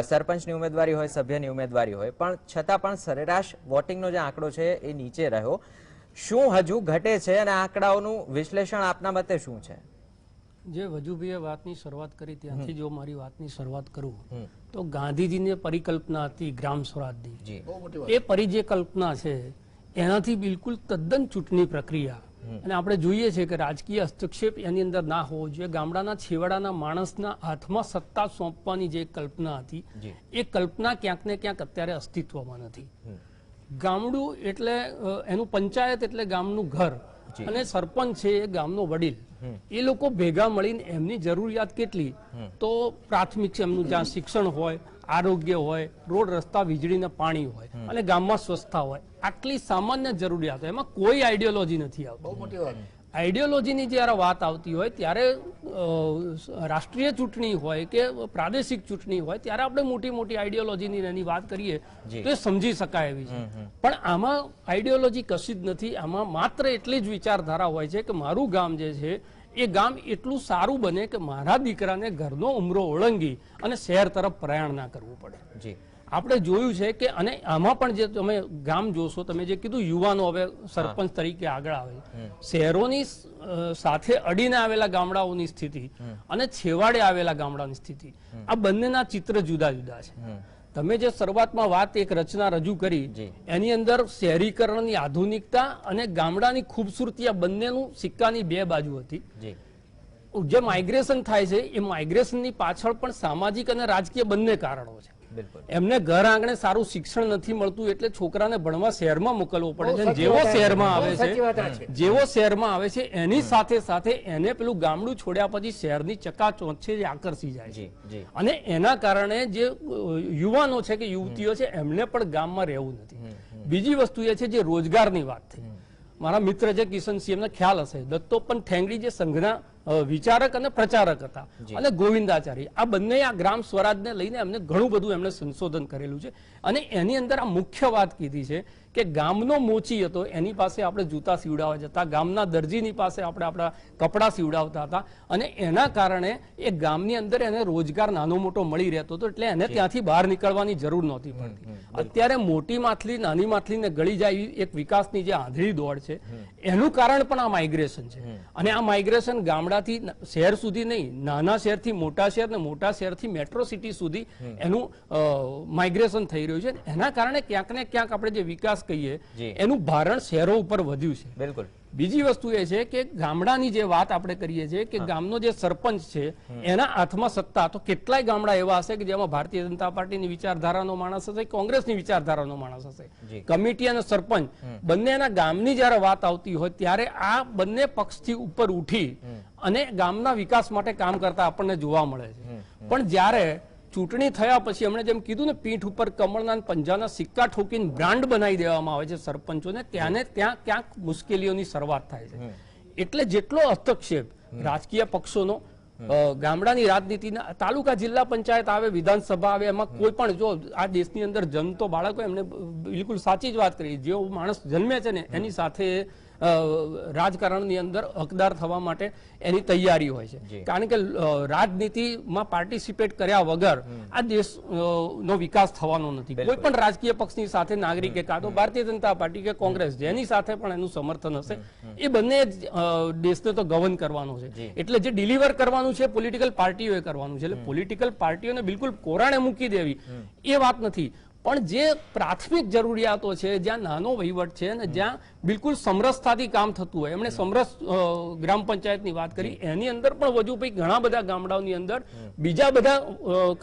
સરપંચની ઉમેદવારી હોય, સભ્યની ઉમેદવારી હોય, પણ છતાં પણ સરેરાશ વોટિંગનો જે આંકડો છે એ નીચે રહ્યો. શું હજુ ઘટે છે અને આંકડાઓનું વિશ્લેષણ આપના મતે શું છે? જે વજુભાઈએ વાતની શરૂઆત કરી ત્યાંથી જો મારી વાતની શરૂઆત કરું તો ગાંધીજીની પરિકલ્પના હતી ગ્રામ સ્વરાજની. એ જે કલ્પના છે એનાથી બિલકુલ તદ્દન ચૂંટણી પ્રક્રિયા, અને આપણે જોઈએ છે કે રાજકીય હસ્તક્ષેપ એની અંદર ના હોવો જોઈએ. ગામડાના છેવાડાના માણસના હાથમાં સત્તા સોંપવાની જે કલ્પના હતી એ કલ્પના ક્યાંક ને ક્યાંક અત્યારે અસ્તિત્વમાં નથી. ગામડું એટલે એનું પંચાયત એટલે ગામનું ઘર, અને સરપંચ છે એ ગામનો વડીલ. એ લોકો ભેગા મળીને એમની જરૂરિયાત કેટલી, તો પ્રાથમિક એમનું જ્યાં શિક્ષણ હોય, આરોગ્ય હોય, રોડ રસ્તા, વીજળી ને પાણી હોય, અને ગામમાં સ્વચ્છતા હોય, આટલી સામાન્ય જરૂરિયાતો, એમાં કોઈ આઈડિયોલોજી નથી આવતી. આઈડિયોલોજીની જ્યારે વાત આવતી હોય ત્યારે રાષ્ટ્રીય ચૂંટણી હોય કે પ્રાદેશિક ચૂંટણી હોય ત્યારે આપણે મોટી મોટી આઈડિયોલોજીની એની વાત કરીએ તો એ સમજી શકાય એવી છે. પણ આમાં આઈડિયોલોજી કશી જ નથી. આમાં માત્ર એટલી જ વિચારધારા હોય છે કે મારું ગામ જે છે એ ગામ એટલું સારું બને કે મારા દીકરાને ઘરનો ઉમરો ઓળંગી અને શહેર તરફ પ્રયાણ ના કરવું પડે. આપણે જોયું છે કે, અને આમાં પણ જે તમે ગામ જોશો, તમે જે કીધું યુવાનો હવે સરપંચ તરીકે આગળ આવે, શહેરોની સાથે અડીને આવેલા ગામડાઓની સ્થિતિ અને છેવાડે આવેલા ગામડાની સ્થિતિ, આ બંનેના ચિત્ર જુદા જુદા છે. તમે જે શરૂઆતમાં વાત એક રચના રજૂ કરી એની અંદર શહેરીકરણની આધુનિકતા અને ગામડાની ખૂબસૂરતી, આ બંનેનું સિક્કાની બે બાજુ હતી. જે માઇગ્રેશન થાય છે એ માઇગ્રેશનની પાછળ પણ સામાજિક અને રાજકીય બંને કારણો છે. એમને ઘર આંગણે સારું શિક્ષણ નથી મળતું એટલે છોકરાને ભણવા શહેરમાં મોકલવો પડે છે. જેવો શહેરમાં આવે છે એની સાથે સાથે એને પેલું ગામડું છોડ્યા પછી શહેરની ચકાચોંચ છે જે આકર્ષી જાય છે, અને એના કારણે જે યુવાનો છે કે યુવતીઓ છે એમને પણ ગામમાં રહેવું નથી. બીજી વસ્તુ એ છે જે રોજગારની વાત થઈ. મારા મિત્ર જે કિશનસિંહ, એમને ખ્યાલ હશે, દત્તોપંત ઠેંગડી જે સંઘના વિચારક અને પ્રચારક હતા, અને ગોવિંદાચાર્ય, આ બંને આ ગ્રામ સ્વરાજને લઈને એમને ઘણું બધું એમણે સંશોધન કરેલું છે. અને એની અંદર આ મુખ્ય વાત કીધી છે કે ગામનો મોચી હતો એની પાસે આપણે જૂતા સીવડાવવા જતા, ગામના દરજીની પાસે આપણે આપણા કપડા સીવડાવતા હતા, અને એના કારણે એ ગામની અંદર એને રોજગાર નાનો મોટો મળી રહેતો હતો, એટલે એને ત્યાંથી બહાર નીકળવાની જરૂર નહોતી પડતી. અત્યારે મોટી માછલી નાની માછલીને ગળી જાય એક વિકાસની જે આંધળી દોડ છે, એનું કારણ પણ આ માઇગ્રેશન છે. અને આ માઇગ્રેશન ગામડાથી શહેર સુધી નહીં, નાના શહેરથી મોટા શહેર ને મોટા શહેરથી મેટ્રો સિટી સુધી એનું માઇગ્રેશન થઈ રહ્યું છે. એના કારણે ક્યાંક ને ક્યાંક આપણે જે વિકાસ કહીએ એનું ભારણ શહેરો ઉપર વધ્યું છે. બિલકુલ. બીજી વસ્તુ એ છે કે ગામડાની જે વાત આપણે કરીએ છીએ કે ગામનો જે સરપંચ છે એના હાથમાં સત્તા, તો કેટલાય ગામડા એવા હશે કે જેમાં ભારતીય જનતા પાર્ટીની વિચારધારાનો માણસ હશે, કોંગ્રેસની વિચારધારાનો માણસ હશે. કમિટી અને સરપંચ બંનેના ગામની જયારે વાત આવતી હોય ત્યારે આ બંને પક્ષથી ઉપર ઉઠી અને ગામના વિકાસ માટે કામ કરતા આપણને જોવા મળે છે. પણ જ્યારે ચૂંટણી થયા પછી એમણે જેમ કીધું ને, પીઠ ઉપર કમળના પંજાના સિક્કા ઠોકીને બ્રાન્ડ બનાવી દેવામાં આવે છે સરપંચોને, ત્યાં ક્યાંક મુશ્કેલીઓની શરૂઆત થાય છે. એટલે જેટલો હસ્તક્ષેપ રાજકીય પક્ષોનો ગામડાની રાજનીતિના, તાલુકા જિલ્લા પંચાયત આવે, વિધાનસભા આવે, એમાં કોઈ પણ, જો આ દેશની અંદર જન્મતો બાળકો, એમને બિલકુલ સાચી જ વાત કરી, જેવો માણસ જન્મે છે ને એની સાથે રાજકારણની અંદર હકદાર થવા માટે એની તૈયારી હોય છે. કારણ કે રાજનીતિમાં પાર્ટિસિપેટ કર્યા વગર આ દેશનો વિકાસ થવાનો નથી. કોઈ પણ રાજકીય પક્ષની સાથે નાગરિકે, કાં તો ભારતીય જનતા પાર્ટી કે કોંગ્રેસ, જેની સાથે પણ એનું સમર્થન હશે, એ બંને દેશને તો ગવર્ન કરવાનો છે. એટલે જે ડિલિવર કરવાનું છે પોલિટિકલ પાર્ટીઓએ કરવાનું છે. એટલે પોલિટિકલ પાર્ટીઓને બિલકુલ કોરાણે મૂકી દેવી એ વાત નથી, પણ જે પ્રાથમિક જરૂરિયાતો છે, જ્યાં નાનો વહીવટ છે અને જ્યાં બિલકુલ સમરસતાથી કામ થતું હોય, એમણે સમરસ ગ્રામ પંચાયતની વાત કરી, એની અંદર પણ વજુભાઈ ઘણા બધા ગામડાઓની અંદર બીજા બધા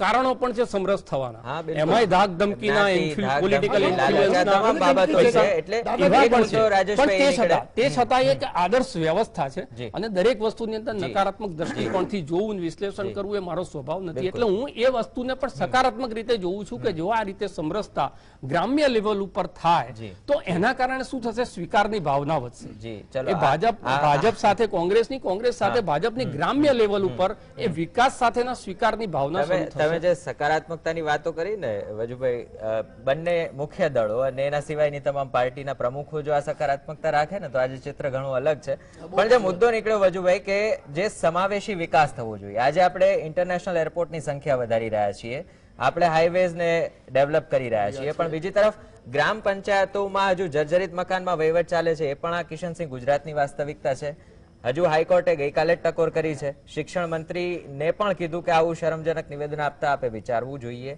કારણો પણ છે સમરસ થવાના. એમાંય ધાક ધમકીના, પોલિટિકલ ઇન્ફ્લુઅન્સના બાબતો છે. એટલે તે છતાં એક આદર્શ વ્યવસ્થા છે અને દરેક વસ્તુની અંદર નકારાત્મક દ્રષ્ટિકોણથી જોવું, વિશ્લેષણ કરવું એ મારો સ્વભાવ નથી. એટલે હું એ વસ્તુને પણ સકારાત્મક રીતે જોઉં છું કે જો આ રીતે સમરસતા ગ્રામ્ય લેવલ ઉપર થાય તો એના કારણે શું થશે, સ્વીકારની ભાવના વધશે. એ ભાજપ સાથે કોંગ્રેસની, કોંગ્રેસ સાથે ભાજપની ગ્રામ્ય લેવલ ઉપર એ વિકાસ સાથેના સ્વીકારની ભાવના. તમે જે સકારાત્મકતાની વાતો કરી ને વજુભાઈ, બંને મુખ્ય દળો અને એના સિવાયની તમામ પાર્ટીના પ્રમુખો જો આ સકારાત્મકતા રાખે ને તો આજે ચિત્ર ઘણું અલગ છે. પણ જે મુદ્દો નીકળ્યો વજુભાઈ કે જે સમાવેશી વિકાસ થવો જોઈએ, આજે આપણે ઇન્ટરનેશનલ એરપોર્ટની સંખ્યા વધારી રહ્યા છીએ, આપણે હાઈવેઝને ડેવલપ કરી રહ્યા છીએ, પણ બીજી તરફ ગ્રામ પંચાયતોમાં હજુ જર્જરિત મકાનમાં વહીવટ ચાલે છે. એ પણ આ કિશનસિંહ ગુજરાતની વાસ્તવિકતા છે. હજુ હાઈકોર્ટે ગઈકાલે જ ટકોર કરી છે. શિક્ષણ મંત્રીને પણ કીધું કે આવું શરમજનક નિવેદન આપતા આપે વિચારવું જોઈએ.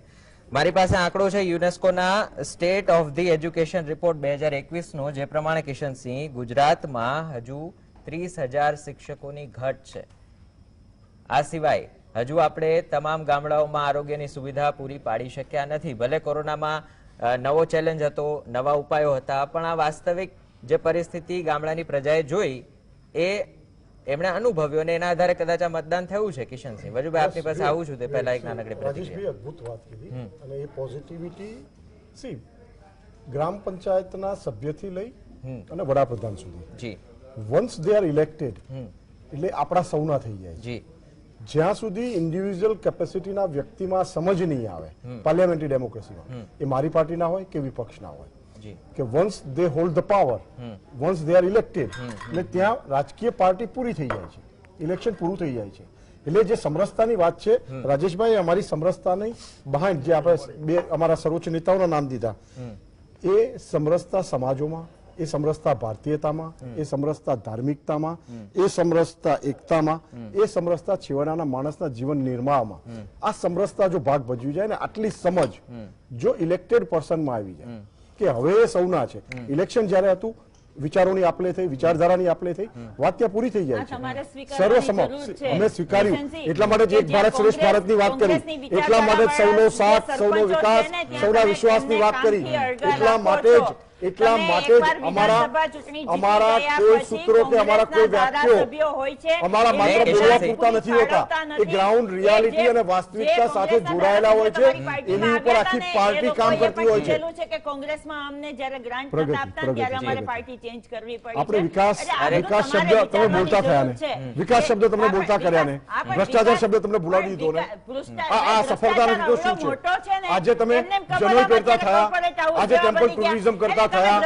મારી પાસે આંકડો છે યુનેસ્કોના state of the education report 2021નો, જે પ્રમાણે કિશનસિંહ ગુજરાતમાં હજુ 30,000 શિક્ષકોની ઘટ છે. આ સિવાય હજુ આપણે તમામ ગામડાઓમાં આરોગ્યની સુવિધા પૂરી પાડી શક્યા નથી. ભલે કોરોનામાં નવો ચેલેન્જ હતો, નવા ઉપાયો હતા, પણ આ વાસ્તવિક જે પરિસ્થિતિ ગામડાની પ્રજાએ જોઈ એ એમણે અનુભવ્યો અને એના આધારે કદાચ આ મતદાન થયું છે. કિશનસિંહ, વજુભાઈ આપની પાસે આવું છું તે પહેલા એક નાનકડી રાજેશભાઈ અદભુત વાત કીધી અને એ પોઝિટિવિટી સી ગ્રામ પંચાયતના સભ્યથી લઈ અને વડાપ્રધાન સુધી જી વન્સ દે આર ઇલેક્ટેડ એટલે આપણા સૌના થઈ જાય જી. જ્યાં સુધી ઇન્ડિવિજ્યુઅલ કેપેસિટીના વ્યક્તિમાં સમજ નહીં આવે પાર્લિયામેન્ટરી ડેમોક્રેસીમાં, એ મારી પાર્ટીના હોય કે વિપક્ષના હોય, કે once they hold the power, once they are elected, એટલે ત્યાં રાજકીય પાર્ટી પૂરી થઈ જાય છે, ઇલેક્શન પૂરું થઈ જાય છે. એટલે જે સમરસતાની વાત છે રાજેશભાઈ, અમારી સમરસતાની બહાઇન્ડ જે આપણે બે અમારા સર્વોચ્ચ નેતાઓના નામ દીધા, એ સમરસતા સમાજોમાં, એ સમરસતા ભારતીયતામાં, એ સમરસતા ધાર્મિકતામાં, એ સમરસતા એકતામાં, એ સમરસતા છેવાડાના માણસના જીવન નિર્માણમાં, આ સમરસતા જો ભાગ ભજવી જાય ને, આટલી સમજ જો ઇલેક્ટેડ પર્સનમાં આવી જાય કે હવે એ સૌના છે. ઇલેક્શન જયારે હતું વિચારોની આપલે થઈ, વિચારધારાની આપલે થઈ, વાત ત્યાં પૂરી થઈ જાય છે. સર્વસમત અમે સ્વીકાર્યું. એટલા માટે જ એક ભારત શ્રેષ્ઠ ભારતની વાત કરી, એટલા માટે જ સૌનો સાથ, સૌનો વિકાસ, સૌના વિશ્વાસની વાત કરી. એટલા માટે જ અમારા કોઈ સૂત્રો કે અમારા કોઈ વાક્યો અમારા માત્ર બોલવા પૂરતા નથી હોતા, એ ગ્રાઉન્ડ રિયાલિટી અને વાસ્તવિકતા સાથે જોડાયેલા હોય છે. એની ઉપર આખી પાર્ટી કામ કરતી હોય છે. કોંગ્રેસમાં અમને જ્યારે ગ્રાન્ટ આપતા ત્યારે અમારે પાર્ટી ચેન્જ કરવી પડી. આપણે વિકાસ શબ્દ તમે બોલતા થયા ને, વિકાસ શબ્દ તમને બોલતા કર્યા ને, ભ્રષ્ટાચાર શબ્દ તમને ભૂલાવી દીધો ને, આ સફળતા નથી તો શું છે? આજે તમે જનોઈ પહેરતા થયા, આજે ટેમ્પલ ટુરિઝમ કરતા થયા,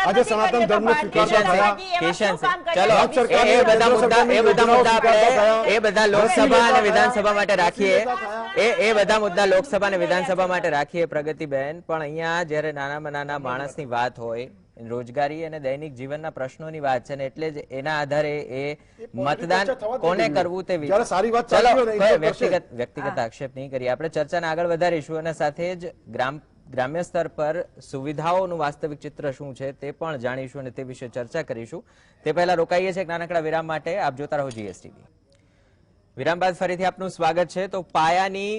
આજે સનાતન ધર્મ સ્વીકારતા થયા. એ બધા લોકસભા અને વિધાનસભા માટે રાખીએ, એ બધા મુદ્દા લોકસભા અને વિધાનસભા માટે રાખીએ પ્રગતિબેન. પણ અહીંયા જયારે નાનામાં નાના માણસની વાત હોય, રોજગારી અને દૈનિક જીવનના પ્રશ્નોની વાત છે ને, એટલે જ એના આધારે એ મતદાન કોને કરવું તે વ્યક્તિગત આક્ષેપ નહીં કરીએ. આપણે ચર્ચાને આગળ વધારીશું અને સાથે જ ગ્રામ્ય સ્તર પર સુવિધાઓનું વાસ્તવિક ચિત્ર શું છે તે પણ જાણીશું અને તે વિશે ચર્ચા કરીશું. તે પહેલા રોકાઈએ છીએ એક નાનકડા વિરામ માટે. આપ જોતા રહો જીએસટીવી. વિરામ બાદ ફરીથી આપનું સ્વાગત છે. તો પાયાની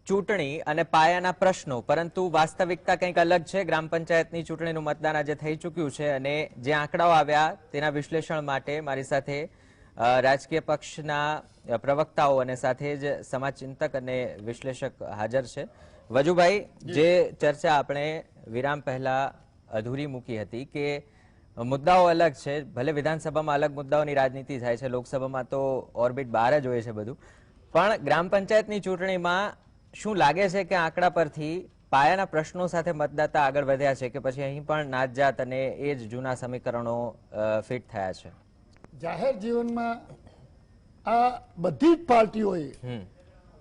ચૂંટણી અને પાયાના પ્રશ્નો, પરંતુ વાસ્તવિકતા કંઈક અલગ છે. ગ્રામ પંચાયતની ચૂંટણીનું મતદાન આજે થઈ ચૂક્યું છે અને જે આંકડાઓ આવ્યા તેના વિશ્લેષણ માટે મારી સાથે રાજકીય પક્ષના પ્રવક્તાઓ અને સાથે જ સમાજચિંતક અને વિશ્લેષક હાજર છે. વજુભાઈ, જે ચર્ચા આપણે વિરામ પહેલા અધૂરી મૂકી હતી કે મુદ્દાઓ અલગ છે, ભલે વિધાનસભામાં અલગ મુદ્દાઓની રાજનીતિ થાય છે, લોકસભામાં તો ઓર્બિટ બહાર જ હોય છે બધું, પણ ગ્રામ પંચાયતની ચૂંટણીમાં શું લાગે છે કે આંકડા પરથી પાયાના પ્રશ્નો સાથે મતદાતા આગળ વધ્યા છે કે પછી અહીં પણ નાત જાત અને એ જ જૂના સમીકરણો ફિટ થયા છે? જાહેર જીવનમાં આ બધી જ પાર્ટીઓએ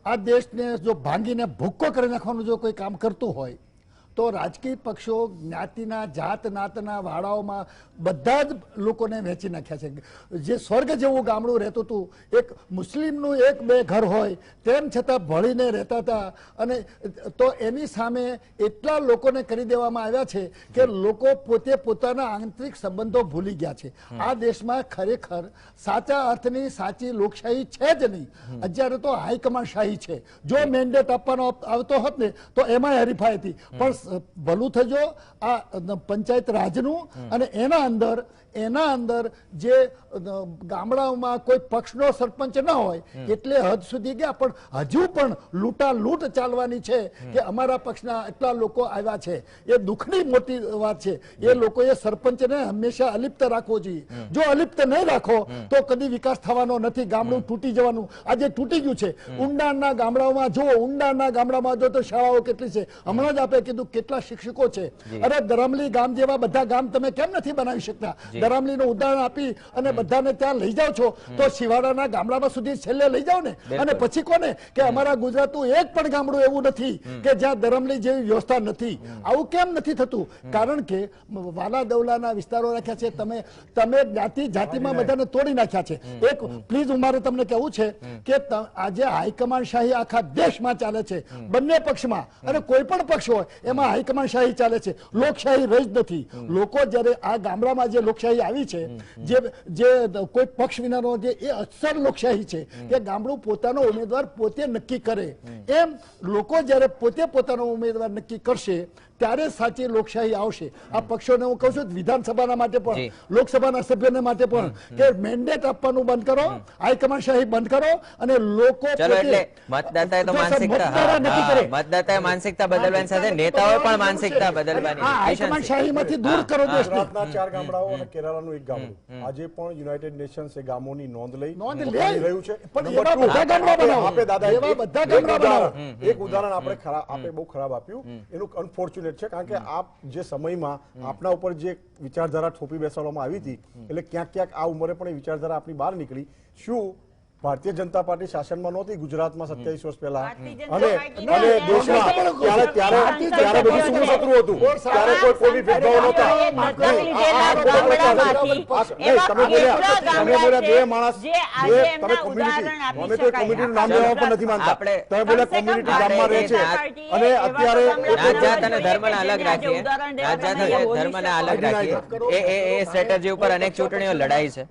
આ દેશને જો ભાંગીને ભૂક્કો કરી નાખવાનું જો કોઈ કામ કરતું હોય તો રાજકીય પક્ષો જ્ઞાતિના, જાત નાતના વાડાઓમાં બધા જ લોકોને વહેંચી નાખ્યા છે. જે સ્વર્ગ જેવું ગામડું રહેતું હતું, એક મુસ્લિમનું એક બે ઘર હોય તેમ છતાં ભળીને રહેતા હતા, અને તો એની સામે એટલા લોકોને કરી દેવામાં આવ્યા છે કે લોકો પોતે પોતાના આંતરિક સંબંધો ભૂલી ગયા છે. આ દેશમાં ખરેખર સાચા અર્થની સાચી લોકશાહી છે જ નહીં. અત્યારે તો હાઈકમાન્ડ શાહી છે. જો મેન્ડેટ આપવાનો આવતો હોત ને તો એમાં હરીફાઈ હતી, પણ ભલું થજો આ પંચાયત રાજનું અને એના અંદર જે ગામડાઓમાં કોઈ પક્ષનો સરપંચ ન હોય એટલે હદ સુધી ગયા, પણ હજુ પણ લૂંટાલૂંટ ચાલવાની છે કે અમારા પક્ષના એટલા લોકો આવ્યા છે. એ દુઃખની મોટી વાત છે. એ લોકોએ સરપંચને હંમેશા અલિપ્ત રાખવો જોઈએ. જો અલિપ્ત નહીં રાખો તો કદી વિકાસ થવાનો નથી, ગામડું તૂટી જવાનું. આજે તૂટી ગયું છે. ઊંડાણના ગામડાઓમાં જુઓ, ઊંડાણના ગામડામાં જો તો શાળાઓ કેટલી છે. હમણાં જ આપણે કીધું કેટલા શિક્ષકો છે. અરે દરામલી ગામ જેવા બધા ગામ તમે કેમ નથી બનાવી શકતા? દરામલીનું ઉદાહરણ આપી અને બધાને ત્યાં લઈ જાઓ છો તો શિવાડાના ગામડામાં સુધી છેલ્લે લઈ જાઓ ને. અને પછી કોને કે અમારા ગુજરાતનું એક પણ ગામડું એવું નથી કે જ્યાં દરામલી જેવી વ્યવસ્થા નથી. આવું કેમ નથી થતું? કારણ કે વાલા દવલાના વિસ્તારો રાખ્યા છે. તમે જ્ઞાતિ જાતિમાં બધાને તોડી નાખ્યા છે. એક પ્લીઝ મારે તમને કહેવું છે કે આજે હાઈકમાન્ડ શાહી આખા દેશમાં ચાલે છે, બંને પક્ષમાં. અને કોઈ પણ પક્ષ હોય એમાં હાઈકમાન્ડ શાહી ચાલે છે, લોકશાહી રહી જ નથી. લોકો જ્યારે આ ગામડામાં જે લોકશાહી આવી છે, જે કોઈ પક્ષ વિનાનો જે એ અસર લોકશાહી છે કે ગામડું પોતાનો ઉમેદવાર પોતે નક્કી કરે. એમ લોકો જ્યારે પોતે પોતાનો ઉમેદવાર નક્કી કરશે ત્યારે સાચી લોકશાહી આવશે. આ પક્ષોને હું કહું છું વિધાનસભાના માટે પણ, લોકસભાના સભ્યોને માટે પણ કે મેન્ડેટ આપવાનું બંધ કરો, હાઈકમાન્ડ શાહી બંધ કરો અને લોકો મતદાતાએ માનસિકતા બદલવાની સાથે નેતાઓએ પણ માનસિકતા બદલવાની, હાઈકમાન્ડ શાહીમાંથી દૂર કરો. ગુજરાતના 4 ગામડાઓ અને કેરાલાનું એક ગામડું આજે પણ યુનાઇટેડ નેશન્સ એ ગામોની નોંધ લઈ રહ્યું છે. એક ઉદાહરણ આપણે બહુ ખરાબ આપ્યું, એનું અનફોર્ચ્યુનેટ છે. કારણ કે આપ જે સમયમાં આપના ઉપર જે વિચારધારા થોપી બેસાડવામાં આવી હતી, એટલે ક્યાંક ક્યાંક આ ઉંમરે પણ એ વિચારધારા આપની બહાર નીકળી. શું ભારતીય જનતા પાર્ટી શાસનમાં નહોતી ગુજરાતમાં 27 વર્ષ પહેલા? અને દેશમાં ત્યારે બધું શું શત્રુ હતું? ત્યારે કોઈ ભેદભાવ નહોતા. તમે બોલ્યા બે માણસ, તમે કોમ્યુનિટીનું નામ લેવા પણ નથી માનતા. તમે બોલ્યા કોમ્યુનિટી ગામમાં રહે છે અને અત્યારે નાત અને ધર્મને અલગ રાખીએ, નાત અને ધર્મને અલગ રાખીએ. એ સ્ટ્રેટેજી ઉપર અનેક ચૂંટણીઓ લડાઈ છે.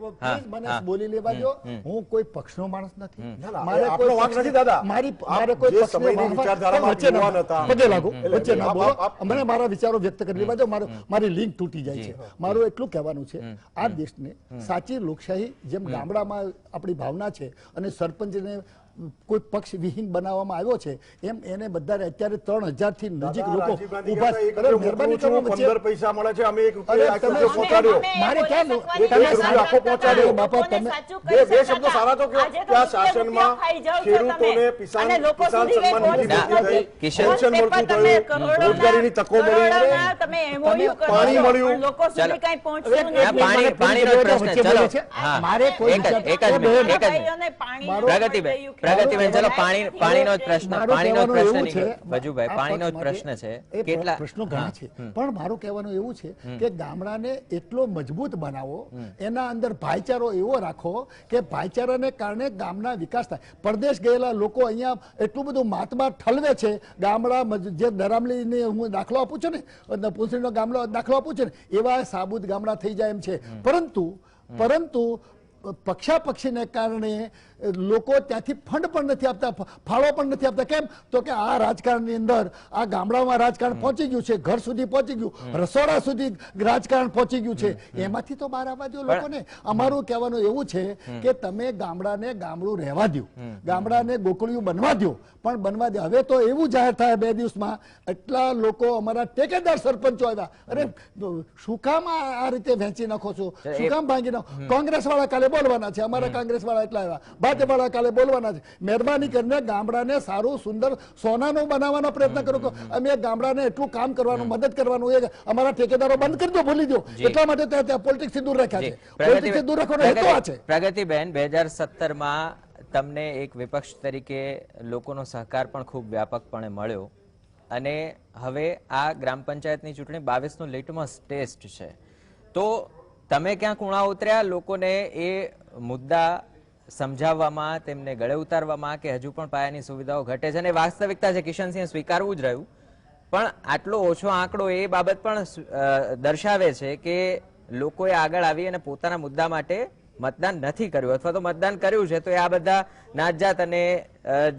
મને બોલી લેવા દો. હું કોઈ પક્ષ માણસ નથી. આપણો વાંક નથી દાદા. મારે કોઈ વચ્ચે ના બોલો. મને મારા વિચારો વ્યક્ત કરી લેવા દો. મારી લિંક તૂટી જાય છે. મારું એટલું કહેવાનું છે, આ દેશને સાચી લોકશાહી જેમ ગામડામાં આપણી ભાવના છે અને સરપંચને કોઈ પક્ષ વિહીન બનાવવામાં આવ્યો છે, એમ એને બધા અત્યારે 3000 થી નજીક લોકો ઉભા. મહેરબાની કરો, 15 પૈસા મળે છે, અમે 1 રૂપિયા પહોંચાડ્યો. મારે ક્યાં આખો પહોંચાડ્યો. બાપા તમે બે શબ્દો સારા તો કે આ શાસનમાં ખેડૂતોને કિસાન સન્માન નિધિ થઈ, પેન્શન મળતું થયું, રોજગારીની તકો મળી, પાણી મળ્યું. પાણીનો પ્રશ્ન ચલો મારે કોઈ પ્રગતિબેન ચલો પાણીનો જ પ્રશ્ન ભજુભાઈ, પાણીનો જ પ્રશ્ન છે. કેટલા પ્રશ્નો ઘણા છે, પણ મારું કહેવાનું એવું છે કે ગામડાને એટલો મજબૂત બનાવો, એના અંદર ભાઈચારો એવો રાખો કે ભાઈચારાને કારણે ગામના વિકાસ થાય. પરદેશ ગયેલા લોકો અહીંયા એટલું બધું મહાત્મા ઠલવે છે. ગામડા જે દરામલીને હું દાખલો આપું છું ને, પુસરીનો ગામડો દાખલો આપું છું ને, એવા સાબુત ગામડા થઈ જાય એમ છે. પરંતુ પક્ષાપક્ષીને કારણે લોકો ત્યાંથી ફંડ પણ નથી આપતા, ફાળો પણ નથી આપતા. કેમ? તો કે આ રાજકારણની અંદર આ ગામડામાં રાજકારણ પહોંચી ગયું છે, ઘર સુધી પહોંચી ગયું, રસોડા સુધી રાજકારણ પહોંચી ગયું છે. એમાંથી તો બહાર આવવા દો લોકોને. અમારું કહેવાનું એવું છે કે તમે ગામડાને ગામડું રહેવા દો, ગામડાને ગોકળિયું બનવા દો, પણ બનવા દો. હવે તો એવું જાહેર થાય 2 દિવસમાં એટલા લોકો અમારા ટેકેદાર સરપંચો આવ્યા. અરે શું કામ આ રીતે વહેંચી નાખો છો? શું કામ ભાંગી નાખો? કોંગ્રેસ વાળા કાલે બોલવાના છે, અમારા કોંગ્રેસ વાળા એટલા આવ્યા, ભાજપ વાળા કાલે બોલવાના છે. મહેરબાની કરીને ગામડાને સારું સુંદર સોનાનું બનાવવાનો પ્રયત્ન કરો. અમે ગામડાને એટલું કામ કરવાનું, મદદ કરવાનું, એ અમારા ઠેકેદારો બંધ કરી દો, ભૂલી દો. એટલા માટે ત્યાં પોલિટિક્સ દૂર રાખ્યા છે. પોલિટિક્સ દૂર રાખવાનો હેતુ આ છે. પ્રગતિબેન, 2017માં તમને એક વિપક્ષ તરીકે લોકોનો સહકાર પણ ખૂબ વ્યાપકપણે મળ્યો અને હવે આ ગ્રામ પંચાયતની ચૂંટણી 22નો લિટમસ ટેસ્ટ છે. તો તમે ક્યાં કુણા ઉતર્યા લોકોને એ મુદ્દા સમજાવવામાં, તેમને ગળે ઉતારવામાં કે હજુ પણ પાયાની સુવિધાઓ ઘટે છે? અને વાસ્તવિકતા છે, કિશનસિંહે સ્વીકારવું જ રહ્યું, પણ આટલો ઓછો આંકડો એ બાબત પણ દર્શાવે છે કે લોકોએ આગળ આવી અને પોતાના મુદ્દા માટે મતદાન નથી કર્યું, અથવા તો મતદાન કર્યું છે તો એ આ બધા નાતજાત અને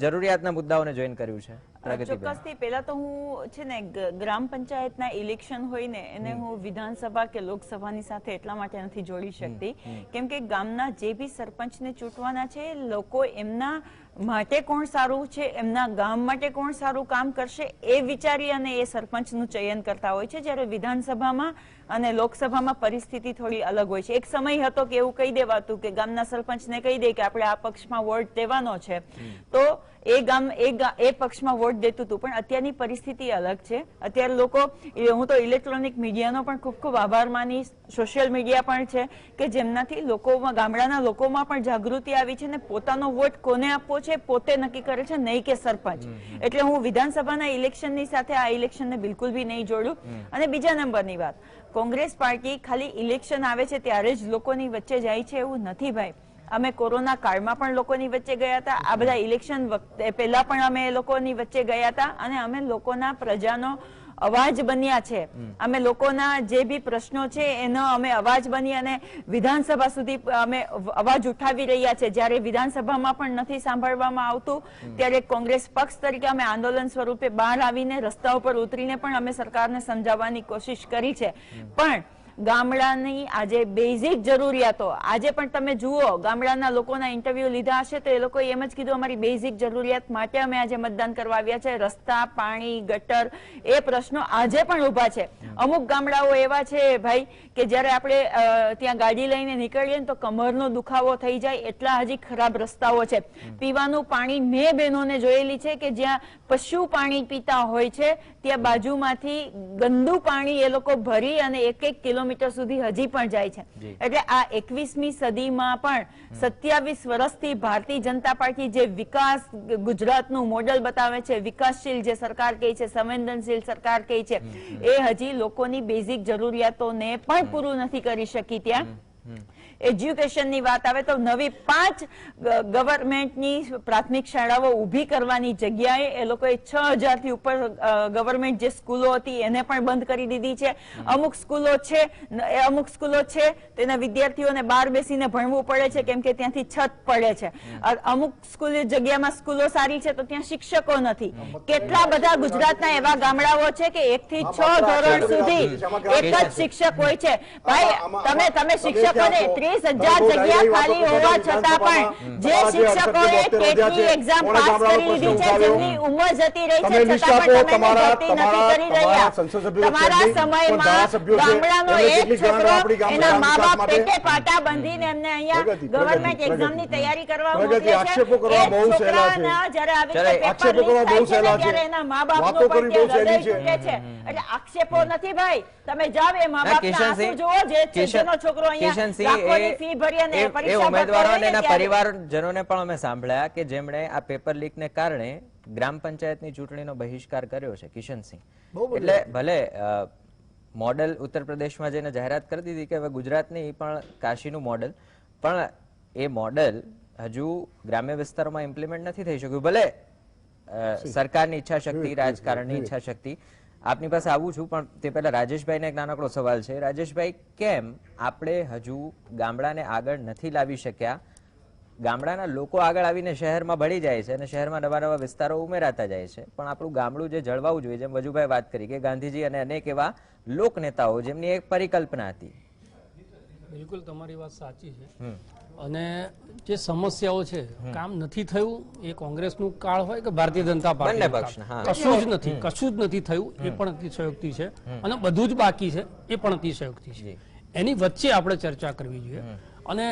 જરૂરિયાતના મુદ્દાઓને જોઈને કર્યું છે. ચોક્કસથી પહેલા તો હું છે ને ગ્રામ પંચાયતના ઇલેક્શન હોય ને એને હું વિધાનસભા કે લોકસભાની સાથે એટલા માટે નથી જોડી શકતી કેમ કે ગામના જે બી સરપંચને ચૂંટવાના છે લોકો એમના માટે કોણ સારું છે, એમના ગામ માટે કોણ સારું કામ કરશે એ વિચારી અને એ સરપંચનું ચયન કરતા હોય છે. જ્યારે વિધાનસભામાં અને લોકસભામાં પરિસ્થિતિ થોડી અલગ હોય છે. એક સમય હતો કે એવું કહી દેવાતું કે ગામના સરપંચને કહી દે કે આપણે આ પક્ષમાં વોટ દેવાનો છે, તો એ પક્ષમાં વોટ દેતું હતું. પણ અત્યારની પરિસ્થિતિ અલગ છે. અત્યારે લોકો, હું તો ઇલેક્ટ્રોનિક મીડિયાનો પણ ખૂબ ખૂબ આભાર માની, સોશિયલ મીડિયા પણ છે કે જેમનાથી લોકોમાં, ગામડાના લોકોમાં પણ જાગૃતિ આવી છે ને પોતાનો વોટ કોને આપવો છે પોતે નક્કી કરે છે, નહીં કે સરપંચ. એટલે હું વિધાનસભાના ઇલેક્શનની સાથે આ ઇલેક્શનને બિલકુલ બી નહીં જોડું. અને બીજા નંબરની વાત, કોંગ્રેસ પાર્ટી ખાલી ઇલેક્શન આવે છે ત્યારે જ લોકોની વચ્ચે જાય છે એવું નથી ભાઈ. અમે કોરોના કાળમાં પણ લોકોની વચ્ચે ગયા હતા, આ બધા ઇલેક્શન વખતે પહેલા પણ અમે લોકોની વચ્ચે ગયા હતા અને અમે લોકોના, પ્રજાનો અવાજ બન્યા છે. અમે લોકોના જે બી પ્રશ્નો છે એનો અમે અવાજ બની અને વિધાનસભા સુધી અમે અવાજ ઉઠાવી રહ્યા છે. જ્યારે વિધાનસભામાં પણ નથી સાંભળવામાં આવતું ત્યારે કોંગ્રેસ પક્ષ તરીકે અમે આંદોલન સ્વરૂપે બહાર આવીને રસ્તા ઉપર ઉતરીને પણ અમે સરકારને સમજાવવાની કોશિશ કરી છે. પણ ગામડાની આજે બેઝિક જરૂરિયાતો, આજે પણ તમે જુઓ ગામડાના લોકોના ઇન્ટરવ્યુ લીધા હશે તો એ લોકોએ એમ જ કીધું અમારી બેઝિક જરૂરિયાત માટે અમે આજે મતદાન કરવા આવ્યા છે. રસ્તા, પાણી, ગટર, એ પ્રશ્નો આજે પણ ઉભા છે. અમુક ગામડાઓ એવા છે ભાઈ કે જ્યારે આપણે ત્યાં ગાડી લઈને નીકળીએ ને તો કમરનો દુખાવો થઈ જાય એટલા હજી ખરાબ રસ્તાઓ છે. પીવાનું પાણી મેં બહેનોને જોયેલી છે કે જ્યાં પશુ પાણી પીતા હોય છે ત્યાં બાજુમાંથી ગંદુ પાણી એ લોકો ભરી અને 1-1 કિલોમીટર સુધી હજી પણ જાય છે. એટલે આ 21મી સદીમાં પણ 27 વર્ષથી ભારતીય જનતા પાર્ટી જે વિકાસ ગુજરાતનું મોડેલ બતાવે છે, વિકાસશીલ જે સરકાર કહે છે, સંવેદનશીલ સરકાર કહે છે, એ હજી લોકોની બેઝિક જરૂરિયાતોને પણ પૂરું નથી કરી શકી. ત્યાં એજ્યુકેશનની વાત આવે તો નવી 5 ગવર્મેન્ટની પ્રાથમિક શાળાઓ ઊભી કરવાની જગ્યાએ એ લોકોએ 6000 થી ઉપર ગવર્મેન્ટ જે સ્કૂલો હતી એને પણ બંધ કરી દીધી છે. અમુક સ્કૂલો છે તેના વિદ્યાર્થીઓને બહાર બેસીને ભણવું પડે છે કેમ કે ત્યાંથી છત પડે છે. અમુક જગ્યામાં સ્કૂલો સારી છે તો ત્યાં શિક્ષકો નથી. કેટલા બધા ગુજરાતના એવા ગામડાઓ છે કે 1 થી 6 ધોરણ સુધી એક જ શિક્ષક હોય છે. ભાઈ તમે શિક્ષકોને 30,000 જગ્યા ખાલી હોવા છતાં પણ જે શિક્ષકોએ ટેટની એક્ઝામ પાસ કરી લીધી છે, જેમની ઉંમર જતી રહી છે છતાં પણ તમે ભરતી નથી કરી રહ્યા. તમારા સમયમાં ગામડાનો એક છોકરો એના મા બાપ પેટે પાટા બાંધીને એમને અહીંયા ગવર્મેન્ટ એક્ઝામની તૈયારી કરવા મોકલે છે. એક છોકરાના જ્યારે આવી રીતે પેપર લીક થાય છે ત્યારે એના મા બાપનો પણ ત્યાં હૃદય તૂટે છે. એટલે આક્ષેપો નથી ભાઈ, તમે જાવ એ મા બાપના આંસુ જુઓ જે જેનો છોકરો અહીંયા ઉમેદવારોને પરિવારજનોને પણ અમે સાંભળ્યા કે જેમણે આ પેપર લીકને કારણે ગ્રામ પંચાયતની ચૂંટણીનો બહિષ્કાર કર્યો છે. કિશનસિંહ, એટલે ભલે મોડેલ ઉત્તર પ્રદેશમાં જઈને જાહેરાત કરી દીધી કે હવે ગુજરાતની પણ કાશીનું મોડેલ, પણ એ મોડેલ હજુ ગ્રામ્ય વિસ્તારોમાં ઇમ્પ્લિમેન્ટ નથી થઈ શક્યું. ભલે સરકારની ઈચ્છા શક્તિ, રાજકારણની ઈચ્છા શક્તિ. આપની પાસે આવું છું પણ તે પહેલા રાજેશભાઈને એક નાનકડો સવાલ છે. રાજેશભાઈ, કેમ આપણે હજુ ગામડાને આગળ નથી લાવી શક્યા? ગામડાના લોકો આગળ આવીને શહેરમાં ભળી જાય છે અને શહેરમાં નવા નવા વિસ્તારો ઉમેરાતા જાય છે, પણ આપણું ગામડું જે જળવાવું જોઈએ, જેમ વજુભાઈ વાત કરી કે ગાંધીજી અને અનેક એવા લોક નેતાઓ જેમની એક પરિકલ્પના હતી. બિલકુલ તમારી વાત સાચી છે. અને જે સમસ્યાઓ છે, કામ નથી થયું, એ કોંગ્રેસનું કાળ હોય કે ભારતીય જનતા પાર્ટી, કશું જ નથી થયું એ પણ અતિશયોક્તિ છે અને બધું જ બાકી છે એ પણ અતિશયોક્તિ છે. એની વચ્ચે આપણે ચર્ચા કરવી જોઈએ. અને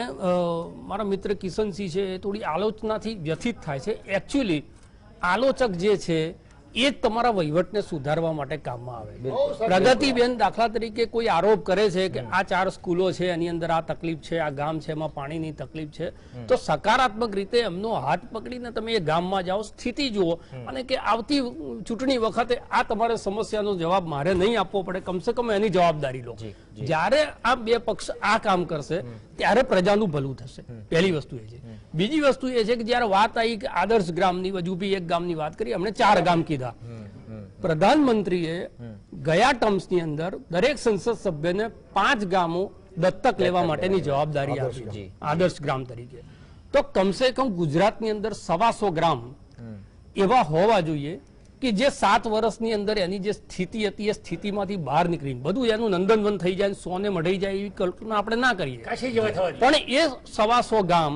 મારા મિત્ર કિશનસિંહ છે એ થોડી આલોચનાથી વ્યથિત થાય છે. એકચ્યુઅલી આલોચક જે છે એ જ તમારા વહીવટને સુધારવા માટે કામમાં આવે. પ્રગતિબેન દાખલા તરીકે કોઈ આરોપ કરે છે કે આ 4 સ્કૂલો છે એની અંદર આ તકલીફ છે, આ ગામ છે એમાં પાણીની તકલીફ છે, તો સકારાત્મક રીતે એમનો હાથ પકડીને તમે એ ગામમાં જાઓ, સ્થિતિ જુઓ અને કે આવતી ચૂંટણી વખતે આ તમારે સમસ્યાનો જવાબ મારે નહીં આપવો પડે, કમસે કમ એની જવાબદારી લો. જ્યારે આ બે પક્ષ આ કામ કરશે ત્યારે પ્રજાનું ભલું થશે. પહેલી વસ્તુ એ છે. બીજી વસ્તુ એ છે કે જયારે વાત આવી કે આદર્શ ગ્રામની, વજુભી એક ગામની વાત કરી, અમને 4 ગામ કીધા. પ્રધાનમંત્રીએ ગયા ટર્મ્સની અંદર દરેક સંસદ સભ્યને 5 ગામો દત્તક લેવા માટેની જવાબદારી આપી આદર્શ ગ્રામ તરીકે. તો કમસે કમ ગુજરાતની અંદર 125 ગ્રામ એવા હોવા જોઈએ કે જે 7 વર્ષની અંદર એની જે સ્થિતિ હતી એ સ્થિતિમાંથી બહાર નીકળીને બધું એનું નંદનવન થઈ જાય, સોને મઢાઈ જાય એવી કલ્પના આપણે ના કરીએ. પણ એ 125 ગામ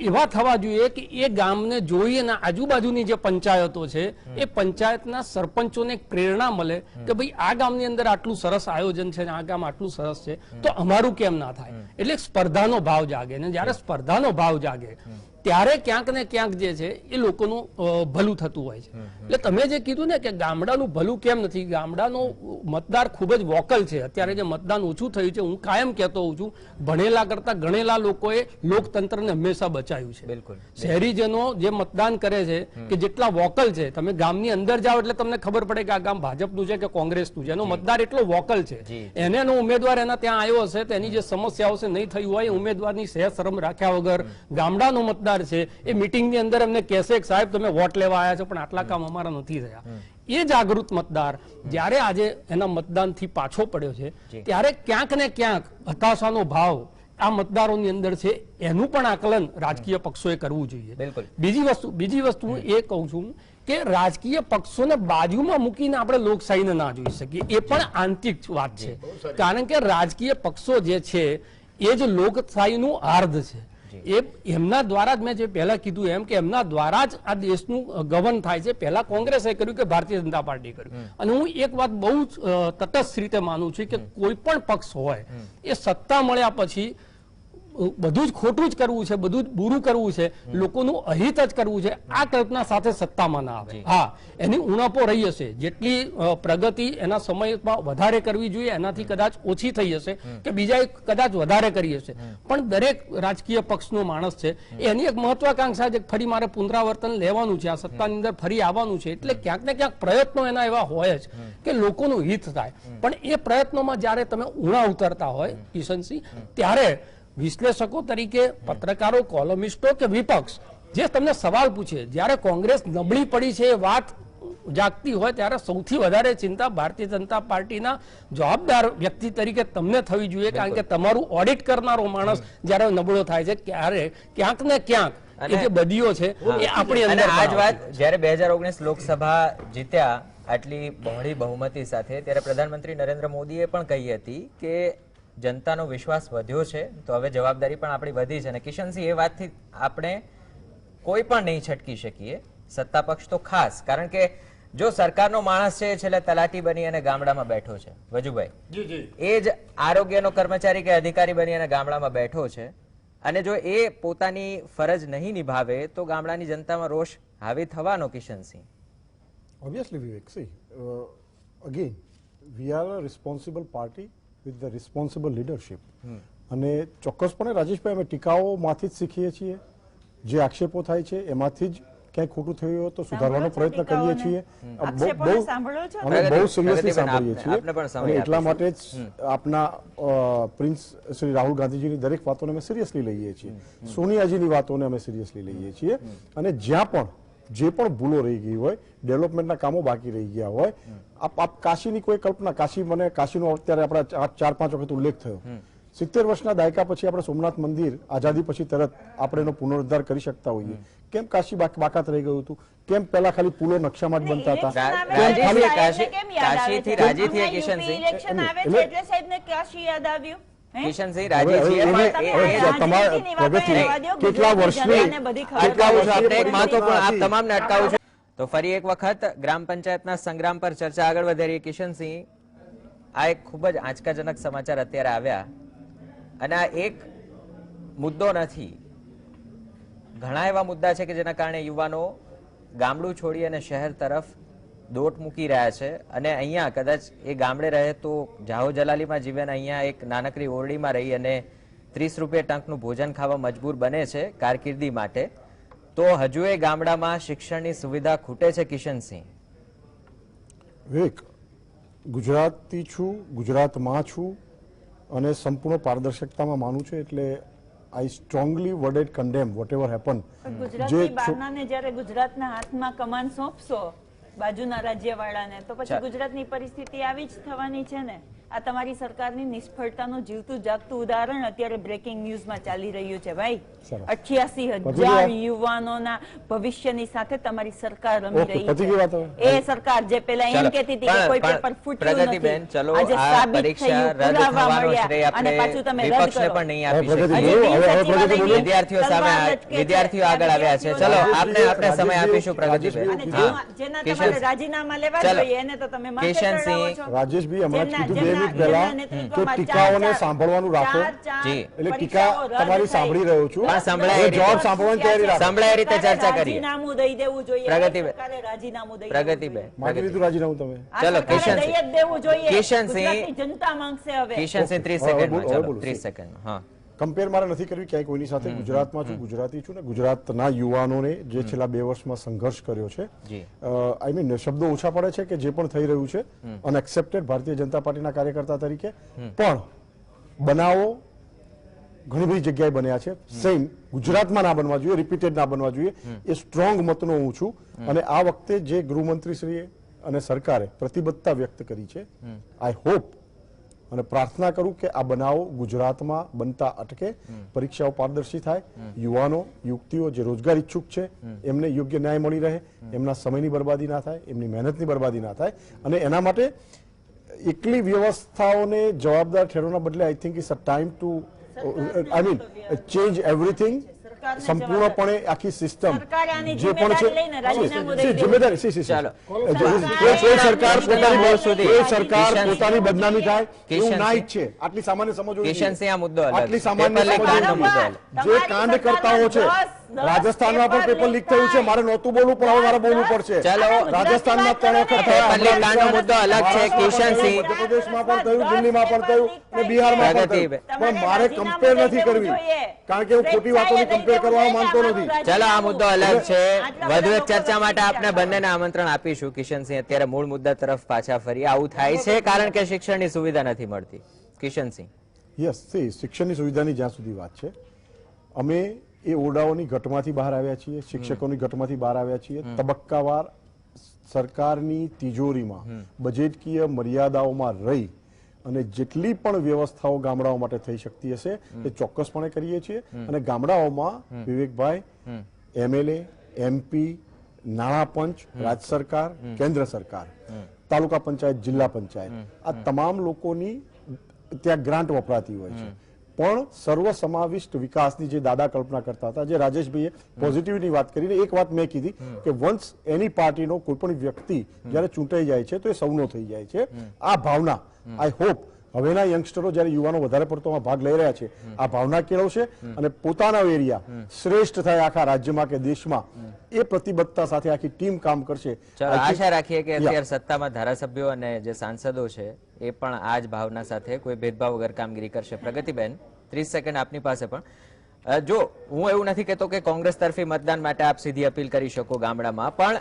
એવા થવા જોઈએ કે એ ગામને જોઈ અને આજુબાજુની જે પંચાયતો છે એ પંચાયતના સરપંચોને એક પ્રેરણા મળે કે ભાઈ આ ગામની અંદર આટલું સરસ આયોજન છે અને આ ગામ આટલું સરસ છે તો અમારું કેમ ના થાય. એટલે સ્પર્ધાનો ભાવ જાગે ને જ્યારે સ્પર્ધાનો ભાવ જાગે ત્યારે ક્યાંક ને ક્યાંક જે છે એ લોકોનું ભલું થતું હોય છે. એટલે તમે જે કીધું ને કે ગામડાનું ભલું કેમ નથી, ગામડાનો મતદાર ખૂબ જ વોકલ છે. અત્યારે જે મતદાન ઓછું થયું છે, હું કાયમ કહેતો હોઉં છું, ભણેલા કરતા ગણેલા લોકોએ લોકતંત્રને હંમેશા બચાવ્યું છે. બિલકુલ. શહેરીજનો જે મતદાન કરે છે કે જેટલા વોકલ છે, તમે ગામની અંદર જાઓ એટલે તમને ખબર પડે કે આ ગામ ભાજપનું છે કે કોંગ્રેસનું છે. એનો મતદાર એટલો વોકલ છે. એનો ઉમેદવાર એના ત્યાં આવ્યો હશે તો એની જે સમસ્યાઓ છે નહીં થયું હોય, ઉમેદવારની સહેજ શરમ રાખ્યા વગર ગામડાનો મતદાર છે એ મીટિંગની અંદર એમને કહેશે કે સાહેબ તમે વોટ લેવા આવ્યા છો પણ આટલા કામ અમારા નથી થયા. એ જાગૃત મતદાર જ્યારે આજે એના મતદાનથી પાછો પડ્યો છે ત્યારે ક્યાંક ને ક્યાંક હતાશાનો ભાવ આ મતદારોની અંદર છે, એનું પણ આકલન રાજકીય પક્ષોએ કરવું જોઈએ. બીજી વસ્તુ હું એ કહું છું કે રાજકીય પક્ષોને બાજુમાં મૂકીને આપણે લોકશાહીને ના જોઈ શકીએ. એ પણ આંતરિક વાત છે, કારણ કે રાજકીય પક્ષો જે છે એ જ લોકશાહીનું હાર્દ છે. એમના દ્વારા જ મેં જે પહેલા કીધું એમ કે એમના દ્વારા જ આ દેશનું ગવર્ન થાય છે. પહેલા કોંગ્રેસે કર્યું કે ભારતીય જનતા પાર્ટી કર્યું. અને હું એક વાત બહુ જ તટસ્થ રીતે માનું છું કે કોઈ પણ પક્ષ હોય એ સત્તા મળ્યા પછી બધું જ ખોટું જ કરવું છે, બધું જ બુરું કરવું છે, લોકોનું અહિત જ કરવું છે, આ કલ્પના સાથે સત્તામાં ના આવે. હા, એની ઉણપો રહી હશે, જેટલી પ્રગતિ એના સમયમાં વધારે કરવી જોઈએ એનાથી કદાચ ઓછી થઈ હશે કે બીજા કદાચ વધારે કરી હશે, પણ દરેક રાજકીય પક્ષનો માણસ છે એની એક મહત્વાકાંક્ષા છે ફરી મારે પુનરાવર્તન લેવાનું છે, આ સત્તાની અંદર ફરી આવવાનું છે. એટલે ક્યાંક ને ક્યાંક પ્રયત્નો એના એવા હોય જ કે લોકોનું હિત થાય. પણ એ પ્રયત્નોમાં જ્યારે તમે ઉણા ઉતરતા હોય કિશનસિંહ, ત્યારે વિશ્લેષકો તરીકે પત્રકારો, કોલમિસ્ટો કે વિપક્ષ જે તમને સવાલ પૂછે, જ્યારે કોંગ્રેસ નબળી પડી છે એ વાત જાગતી હોય ત્યારે સૌથી વધારે ચિંતા ભારતીય જનતા પાર્ટીના જવાબદાર વ્યક્તિ તરીકે તમને થવી જોઈએ. કારણ કે તમારું ઓડિટ કરનારો માણસ જ્યારે નબળો થાય છે ત્યારે ક્યાંક ને ક્યાંક એ જે બદીઓ છે એ આપણી અંદર. આ જ વાત જ્યારે 2019 લોકસભા જીત્યા આટલી બહોળી બહુમતી સાથે, ત્યારે પ્રધાનમંત્રી નરેન્દ્ર મોદીએ પણ કહી હતી કે જનતાનો વિશ્વાસ વધ્યો છે તો હવે જવાબદારી પણ આપણી વધી છે. અને કિશનસિંહ, એ વાતથી આપણે કોઈ પણ નહીં છટકી શકીએ, સત્તા પક્ષ તો ખાસ, કારણ કે જો સરકારનો માણસ છે છેલ્લે તલાટી બની અને ગામડામાં બેઠો છે, વજુભાઈ, એ જ આરોગ્યનો કર્મચારી કે અધિકારી બની અને ગામડામાં બેઠો છે, અને જો એ પોતાની ફરજ નહીં નિભાવે તો ગામડાની જનતામાં રોષ હાવી થવાનો. Kishansinh, obviously Vivek, see, again we are a responsible party with the responsible leadership. અને ચોક્કસપણે રાજેશભાઈ, અમે ટીકાઓમાંથી જ શીખીએ છીએ, જે આક્ષેપો થાય છે એમાંથી જ ક્યાંય ખોટું થયું હોય તો સુધારવાનો પ્રયત્ન કરીએ છીએ. અમે બહુ સિરિયસલી સાંભળીએ છીએ અને એટલા માટે જ આપના પ્રિન્સ શ્રી રાહુલ ગાંધીજીની દરેક વાતોને અમે સિરિયસલી લઈએ છીએ, સોનિયાજીની વાતોને અમે સિરિયસલી લઈએ છીએ. અને જ્યાં પણ જે પણ ભૂલો રહી ગઈ હોય, ડેવલપમેન્ટના કામો બાકી રહી ગયા હોય, આપ કાશીની કોઈ કલ્પના, કાશીનો અત્યારે આપણા 4-5 વખત ઉલ્લેખ થયો, 70 વર્ષના દાયકા પછી આપણે સોમનાથ મંદિર આઝાદી પછી તરત આપણે એનો પુનરુદ્ધાર કરી શકતા હોઈએ. કેમ કાશી બાકાત રહી ગયું હતું? કેમ પેલા ખાલી પુલો નકશામાં જ બનતા હતા? કાશીથી રાજી થયા કિશનસિંહ. કિશનસિંહ રાજી કેટલા વર્ષની એક મહત્વપૂર્ણ આપ તમામને અટકાવું છું. તો ફરી એક વખત ગ્રામ પંચાયતના સંગ્રામ પર ચર્ચા આગળ વધારીએ. કિશનસિંહ, આ એક ખૂબ જ આંચકાજનક સમાચાર અત્યારે આવ્યા, અને આ એક મુદ્દો નથી, ઘણા એવા મુદ્દા છે કે જેના કારણે યુવાનો ગામડું છોડી અને શહેર તરફ દોટ મૂકી રહ્યા છે. અને અહીંયા કદાચ એ ગામડે રહે તો જાહો જલાલીમાં જીવે, અહીંયા એક નાનકડી ઓરડીમાં રહી અને 30 રૂપિયા ટંકનું ભોજન ખાવા મજબૂર બને છે કારકિર્દી માટે. તો હજુ એ ગામડામાં શિક્ષણની સુવિધા ખૂટે છે. કિશનસિંહ, વિવેક, ગુજરાતી છું, ગુજરાતમાં છું અને સંપૂર્ણ પારદર્શકતામાં માનું છું. એટલે I strongly worded condemn whatever happen. Gujarati બારનાને જ્યારે ગુજરાતના હાથમાં કમાન સોંપશો બાજુના રાજ્યવાળાને, તો પછી ગુજરાતની પરિસ્થિતિ આવી જ થવાની છે ને. આ તમારી સરકારની નિષ્ફળતાનું જીવતું જાગતું ઉદાહરણ અત્યારે બ્રેકિંગ ન્યૂઝમાં ચાલી રહ્યું છે ભાઈ. 88,000 યુવાનોના ભવિષ્યની સાથે તમારી સરકાર રમી રહી છે. એ સરકાર જે પેલા એમ કહેતી હતી કે કોઈ પેપર ફૂટ્યું નથી, આજે સાબિત થયું, પુરાવા મળ્યા અને પાછું તમે રદ કરો. પણ નહીં આપી શકીએ. વિદ્યાર્થીઓ સામે વિદ્યાર્થીઓ આગળ આવ્યા છે. ચલો આપણે સમય આપીશું પ્રગતિબેન. જેના તમારે રાજીનામા લેવા જોઈએ એને તો તમે માથે ચડાવો છો. રાજેશભાઈ હમણાં કીધું 2 મિનિટ પહેલા કે ટીકાઓને સાંભળવાનું રાખો. એટલે ટીકા તમારી સાંભળી રહ્યો છું, જવાબ સાંભળવાની તૈયારી રાખો. સંભળાય રીતે ચર્ચા કરીએ. રાજીનામું દઈ દેવું જોઈએ. પ્રગતિબેન રાજીનામું દઈ પ્રગતિબેન માંગી લીધું રાજીનામું તમે? ચલો દઈ જ દેવું જોઈએ. કિશનસિંહ ગુજરાતની જનતા માંગશે હવે. કિશનસિંહ 30 સેકન્ડમાં. ચલો 30 સેકન્ડ. હા, કમ્પેર મારે નથી કરવી ક્યાંય કોઈની સાથે. ગુજરાતમાં છું, ગુજરાતી છું ને ગુજરાતના યુવાનોને જે છેલ્લા 2 વર્ષમાં સંઘર્ષ કર્યો છે, આઈ મીન શબ્દો ઓછા પડે છે કે જે પણ થઈ રહ્યું છે અનએક્સેપ્ટેડ ભારતીય જનતા પાર્ટીના કાર્યકર્તા તરીકે. પણ બનાવો ઘણી બધી જગ્યાએ બન્યા છે. સેમ ગુજરાતમાં ના બનવા જોઈએ, રિપીટેડ ના બનવા જોઈએ, એ સ્ટ્રોંગ મતનો હું છું. અને આ વખતે જે ગૃહમંત્રીશ્રીએ અને સરકારે પ્રતિબદ્ધતા વ્યક્ત કરી છે, આઈ હોપ અને પ્રાર્થના કરું કે આ બનાવો ગુજરાતમાં બનતા અટકે, પરીક્ષાઓ પારદર્શી થાય, યુવાનો યુવતીઓ જે રોજગાર ઈચ્છુક છે એમને યોગ્ય ન્યાય મળી રહે, એમના સમયની બરબાદી ના થાય, એમની મહેનતની બરબાદી ના થાય. અને એના માટે એકલી વ્યવસ્થાઓને જવાબદાર ઠેરવાના બદલે I think it's a time to I mean change everything. સંપૂર્ણપણે આખી સિસ્ટમ જે પણ છે જિમ્મેદારી સરકાર પોતાની બદનામી થાય એવું ના ઈચ્છે. આટલી સામાન્ય સમજ આટલી સામાન્ય જે કાંડ કરતાઓ છે. રાજસ્થાનમાં પણ પેપર લીક થયું છે, મારે નહોતું બોલવું પણ હવે મારે બોલવું પડશે. રાજસ્થાનમાં 3 વખત મુદ્દો અલગ છે. કિશનસિંહ મધ્યપ્રદેશમાં પણ થયું, દિલ્હીમાં પણ થયું અને બિહારમાં પણ થયું. પણ મારે કમ્પેર નથી કરવી, કારણ કે હું ખોટી વાતોની કમ્પેર કરવા માંગતો નથી. ચલો આ મુદ્દો અલગ છે. વધુ એક ચર્ચા માટે આપણે બંનેને આમંત્રણ આપીશું. કિશનસિંહ અત્યારે મૂળ મુદ્દા તરફ પાછા ફરી. આવું થાય છે કારણ કે શિક્ષણની સુવિધા નથી મળતી. કિશનસિંહ યસ, શિક્ષણની સુવિધાની જ્યાં સુધી વાત છે, અમે એ ઓરડાઓની ઘટમાંથી બહાર આવ્યા છીએ, શિક્ષકોની ઘટમાંથી બહાર આવ્યા છીએ. તબક્કાવાર સરકારની તિજોરીમાં બજેટકીય મર્યાદાઓમાં રહી અને જેટલી પણ વ્યવસ્થાઓ ગામડાઓ માટે થઈ શકતી હશે એ ચોક્કસપણે કરીએ છીએ. અને ગામડાઓમાં વિવેકભાઈ, MLA, MP, નાણાં પંચ, રાજ્ય સરકાર, કેન્દ્ર સરકાર, તાલુકા પંચાયત, જિલ્લા પંચાયત, આ તમામ લોકોની ત્યાં ગ્રાન્ટ વપરાતી હોય છે. પણ સર્વસમાવિષ્ટ વિકાસની જે દાદા કલ્પના કરતા હતા, જે રાજેશભાઈએ પોઝિટિવની વાત કરીને એક વાત મેં કીધી કે વન્સ એની પાર્ટીનો કોઈ પણ વ્યક્તિ જ્યારે ચૂંટાઈ જાય છે તો એ સૌનો થઈ જાય છે. આ ભાવના આઈ હોપ હવેના યંગસ્ટરો જ્યારે યુવાનો વધારે પડતો ભાગ લઈ રહ્યા છે, આ ભાવના કેળવશે અને પોતાના એરિયા શ્રેષ્ઠ થાય આખા રાજ્યમાં કે દેશમાં, એ પ્રતિબદ્ધતા સાથે આખી ટીમ કામ કરશે. આશા રાખીએ કે અત્યારે સત્તામાં ધારાસભ્યો અને જે સાંસદો છે એ પણ આ જ ભાવના સાથે કોઈ ભેદભાવ વગર કામગીરી કરશે. પ્રગતિબેન 30 સેકન્ડ આપની પાસે પણ. જો હું એવું નથી કહેતો કે કોંગ્રેસ તરફી મતદાન માટે આપ સીધી અપીલ કરી શકો ગામડામાં, પણ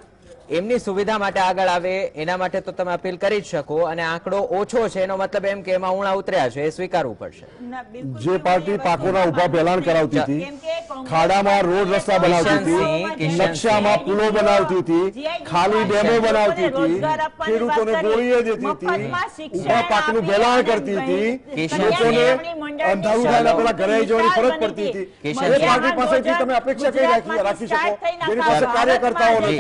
એમની સુવિધા માટે આગળ આવે એના માટે તો તમે અપીલ કરી જ શકો. અને આંકડો ઓછો છે એનો મતલબ એમ કે એમાં ઉણા ઉતર્યા છે, એ સ્વીકારવું પડશે. જે પાર્ટી પાકોના ઉભા એલાન કરાવતી હતી, ખાડામાં રોડ રસ્તા બનાવતી હતી, નકશામાં પુલો બનાવતી હતી, ખાલી ડેમો બનાવતી હતી, ખેડૂતોને ગોળીએ દેતી હતી, ઉભા પાકનું વેલાણ કરતી હતી, લોકોને અંધારું થાય પેલા ઘરે જવાની ફરજ પડતી હતી, એ પાર્ટી પાસેથી તમે અપેક્ષા કઈ રાખી શકો જેની પાસે કાર્યકર્તાઓ નથી,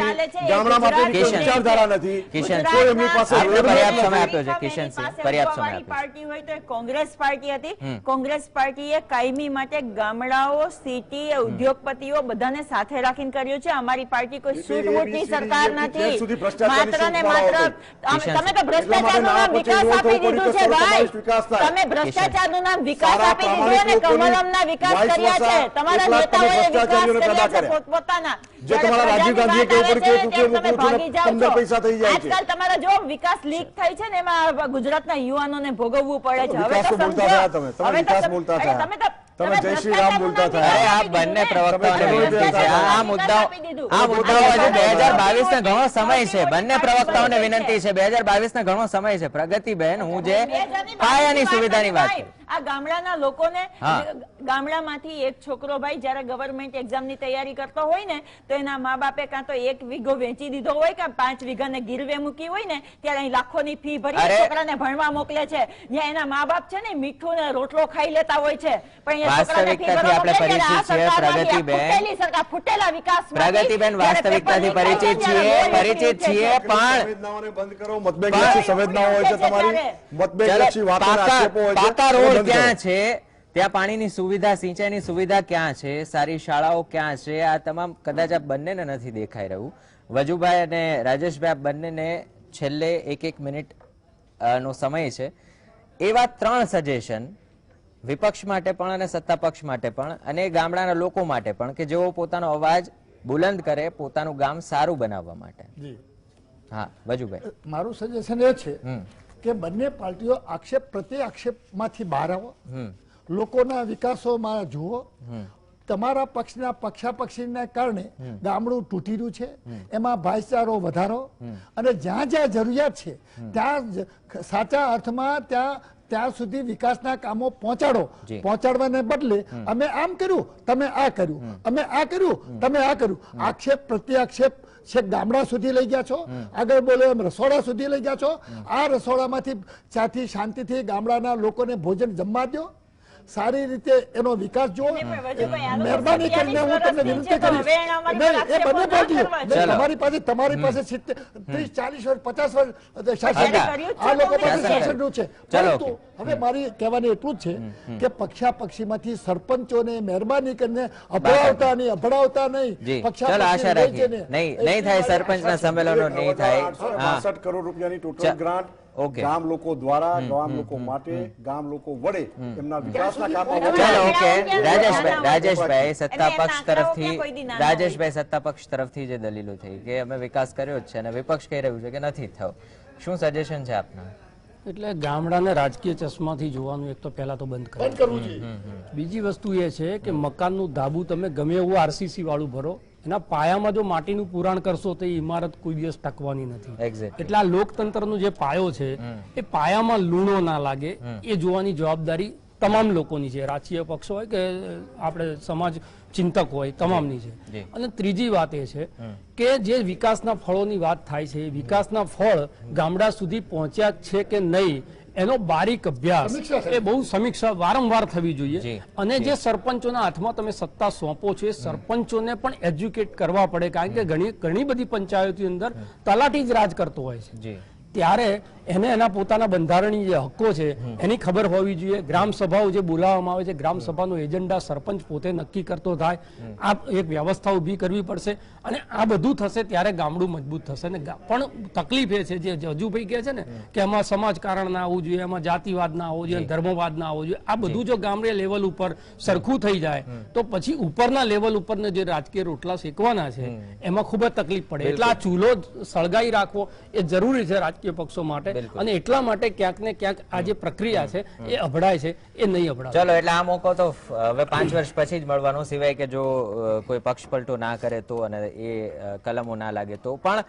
ગામડા વિચારધારા નથી, કોઈ એમની પાસે પર્યાપ્ત સમય આપ્યો છે. કિશનસિંહ પર્યાપ્ત સમય આપ્યો. પાર્ટી હોય તો કોંગ્રેસ પાર્ટી હતી. કોંગ્રેસ પાર્ટીએ કાયમી માટે ગામડાઓ, સિટી, ઉદ્યોગપતિઓ બધાને સાથે રાખીને કર્યું છે. અમારી પાર્ટી કોઈ છૂટમૂટની સરકાર નથી. માત્ર ને માત્ર તમે તો ભ્રષ્ટાચારનું નામ વિકાસ આપી દીધું છે ભાઈ. તમે ભ્રષ્ટાચારનું નામ વિકાસ આપી દીધું અને કમલમના વિકાસ કર્યા છે. તમારા નેતાઓએ વિકાસ કર્યા છે પોતપોતાના. જે તમારા રાજીવ ગાંધીએ કહ્યું પણ કે તમે ભાગી જાઓ છો. 15 પૈસા થઈ જાય છે. આજકાલ તમારા જો વિકાસ લીક થઈ છે ને એમાં ગુજરાતના યુવાનોને ભોગવવું પડે છે. હવે વિકાસ તો બોલતા થયા તમે વિકાસ બોલતા થયા. તમે તો તમે જય શ્રી રામ બોલતા અરે થયા. આ બંને પ્રવક્તાઓને વિનંતી છે, આ મુદ્દાઓ હજુ 2022 ને ઘણો સમય છે. બંને પ્રવક્તાઓને વિનંતી છે, 2022 ને ઘણો સમય છે. પ્રગતિબેન, હું જે પાયાની સુવિધાની વાત કરું, આ ગામડાના લોકોને, ગામડામાંથી એક છોકરો ભાઈ જયારે ગવર્મેન્ટ એક્ઝામની તૈયારી કરતો હોય ને તો એના મા બાપે કાં તો 1 વીઘો વેચી દીધો હોય કે 5 વીઘાને ગીરવે મૂકી હોય ને ત્યારે અહીં લાખોની ફી ભરી છોકરાને ભણવા મોકલે છે. જ્યાં એના મા બાપ છે ને મીઠું ને રોટલો ખાઈ લેતા હોય છે, પણ પ્રગતિબેન વાસ્તવિકતાથી પરિચિત છીએ પણ સંવેદનાઓને બંધ કરો. મતભેદલક્ષી સંવેદનાઓ હોય છે તમારી, મતભેદલક્ષી વાતોને આક્ષેપો હોય છે. પાકા રોડ ક્યાં છે, ત્યાં પાણીની સુવિધા, સિંચાઈની સુવિધા ક્યાં છે, સારી શાળાઓ ક્યાં છે, આ તમામ કદાચ આ બંનેને નથી દેખાઈ રહ્યું. વજુભાઈ અને રાજેશભાઈ, આ બંનેને છેલ્લે 1 મિનિટ નો સમય છે. એવા 3 સજેશન વિપક્ષ માટે પણ અને સત્તા પક્ષ માટે પણ અને ગામડાના લોકો માટે પણ કે જેઓ પોતાનો અવાજ બુલંદ કરે પોતાનું ગામ સારું બનાવવા માટે. હા વજુભાઈ, મારું સજેશન એ છે કે બંને પાર્ટીઓ આક્ષેપ પ્રત્યે આક્ષેપમાંથી બહાર આવો, લોકોના વિકાસોમાં જુઓ. તમારા પક્ષના પક્ષાપક્ષીના કારણે ગામડું તૂટી રહ્યું છે, એમાં ભાઈચારો વધારો અને જ્યાં જ્યાં જરૂરિયાત છે ત્યાં સાચા અર્થમાં ત્યાં સુધી વિકાસના કામો પહોંચાડો. પહોંચાડવાને બદલે અમે આમ કર્યું, તમે આ કર્યું, અમે આ કર્યું, તમે આ કર્યું, આક્ષેપ પ્રત્યે આક્ષેપ છેક ગામડા સુધી લઈ ગયા છો. આગળ બોલો એમ રસોડા સુધી લઈ ગયા છો. આ રસોડામાંથી ત્યાંથી શાંતિથી ગામડાના લોકોને ભોજન જમવા દો, સારી રીતે એનો વિકાસ જુઓ. મહેરબાની કરીને હું તમને વિનંતી કરીશ, એ બંને પાર્ટીઓ, તમારી પાસે 30, 40 વર્ષ 50 વર્ષ શાસન, આ લોકો પાસે શાસનનું છે. પરંતુ હવે મારી કહેવાની એટલું જ છે કે પક્ષાપક્ષીમાંથી સરપંચોને મહેરબાની કરીને અભડાવતા નહીં. નહીં થાય સરપંચના સંમેલનો, નહીં થાય. 62 કરોડ રૂપિયાની ટોટલ ગ્રાન્ટ ગામ લોકો દ્વારા, ગામ લોકો માટે, ગામ લોકો વડે એમના વિકાસના કામો. ચાલો ઓકે, રાજેશભાઈ સત્તા પક્ષ તરફથી, રાજેશભાઈ સત્તા પક્ષ તરફથી જે દલીલો થઈ કે અમે વિકાસ કર્યો જ છે અને વિપક્ષ કહી રહ્યું છે કે નથી થયો, શું સજેશન છે આપના? એટલે ગામડાને રાજકીય ચશ્માથી જોવાનું એક તો પહેલા તો બંધ કરવું જોઈએ. બીજી વસ્તુ એ છે કે મકાનનું ધાબુ તમે ગમે એવું આરસીસી વાળું ભરો, એના પાયામાં જો માટીનું પુરાણ કરશો તો એ ઇમારત કોઈ દિવસ ટકવાની નથી. એટલે આ લોકતંત્રનો જે પાયો છે એ પાયામાં લૂણો ના લાગે એ જોવાની જવાબદારી તમામ લોકોની છે, રાજકીય પક્ષ હોય કે આપણે સમાજ ચિંતક હોય, તમામની છે. અને ત્રીજી વાત એ છે કે જે વિકાસના ફળોની વાત થાય છે, વિકાસના ફળ ગામડા સુધી પહોંચ્યા છે કે નહીં એનો બારીક અભ્યાસ, એ બહુ સમીક્ષા વારંવાર થવી જોઈએ. અને જે સરપંચોના હાથમાં તમે સત્તા સોંપો છો એ સરપંચોને પણ એજ્યુકેટ કરવા પડે, કારણ કે ઘણી બધી પંચાયતની અંદર તલાટી જ રાજ કરતો હોય છે. ત્યારે એને એના પોતાના બંધારણીય જે હક્કો છે એની ખબર હોવી જોઈએ. ગ્રામ સભાઓ જે બોલાવવામાં આવે છે, ગ્રામ સભાનો એજન્ડા સરપંચ પોતે નક્કી કરતો થાય, આ એક વ્યવસ્થા ઊભી કરવી પડશે. અને આ બધું થશે ત્યારે ગામડું મજબૂત થશે. પણ તકલીફ એ છે જે હજુભાઈ કહે છે ને કે એમાં સમાજકારણ ના આવવું જોઈએ, એમાં જાતિવાદ ના આવવો જોઈએ, ધર્મવાદ ના આવવો જોઈએ. આ બધું જો ગામડે લેવલ ઉપર સરખું થઈ જાય તો પછી ઉપરના લેવલ ઉપરને જે રાજકીય રોટલા શેકવાના છે એમાં ખૂબ જ તકલીફ પડે. એટલે આ ચૂલો સળગાઈ રાખવો એ જરૂરી છે રાજકીય પક્ષો માટે. અને એટલા માટે ક્યાંક ને ક્યાંક આ જે પ્રક્રિયા છે એ અભડાય છે, એ નહીં અભડાય. ચલો, એટલે આ મોકો તો હવે 5 વર્ષ પછી જ મળવાનો, સિવાય કે જો કોઈ પક્ષ પલટો ના કરે તો અને એ કલમો ના લાગે તો. પણ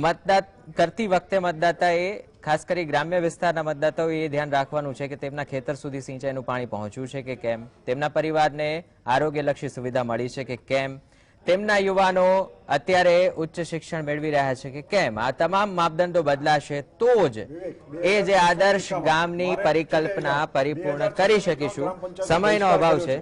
મતદાન કરતી વખતે મતદાતાએ, ખાસ કરી ગ્રામ્ય વિસ્તારના મતદાતાઓએ એ ધ્યાન રાખવાનું છે કે તેમના ખેતર સુધી સિંચાઈનું પાણી પહોંચ્યું છે કે કેમ, તેમના પરિવારને આરોગ્યલક્ષી સુવિધા મળી છે કે કેમ, તેમના યુવાનો અત્યારે ઉચ્ચ શિક્ષણ મેળવી રહ્યા છે કે કેમ. આ તમામ માપદંડો બદલાશે તો જ એ જે આદર્શ ગામની પરિકલ્પના પરિપૂર્ણ કરી શકીશું. સમયનો અભાવ છે.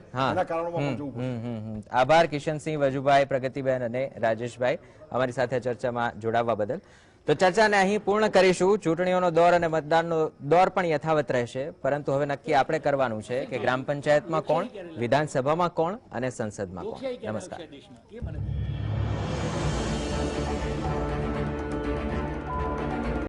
આભાર કિશનસિંહ, વજુભાઈ, પ્રગતિબેન અને રાજેશભાઈ અમારી સાથે ચર્ચામાં જોડાવા બદલ. તો ચર્ચાને અહીં પૂર્ણ કરીશું. ચૂંટણીઓનો દોર અને મતદાનનો દોર પણ યથાવત રહેશે, પરંતુ હવે નક્કી આપણે કરવાનું છે કે ગ્રામ પંચાયતમાં કોણ, વિધાનસભામાં કોણ અને સંસદમાં કોણ. નમસ્કાર.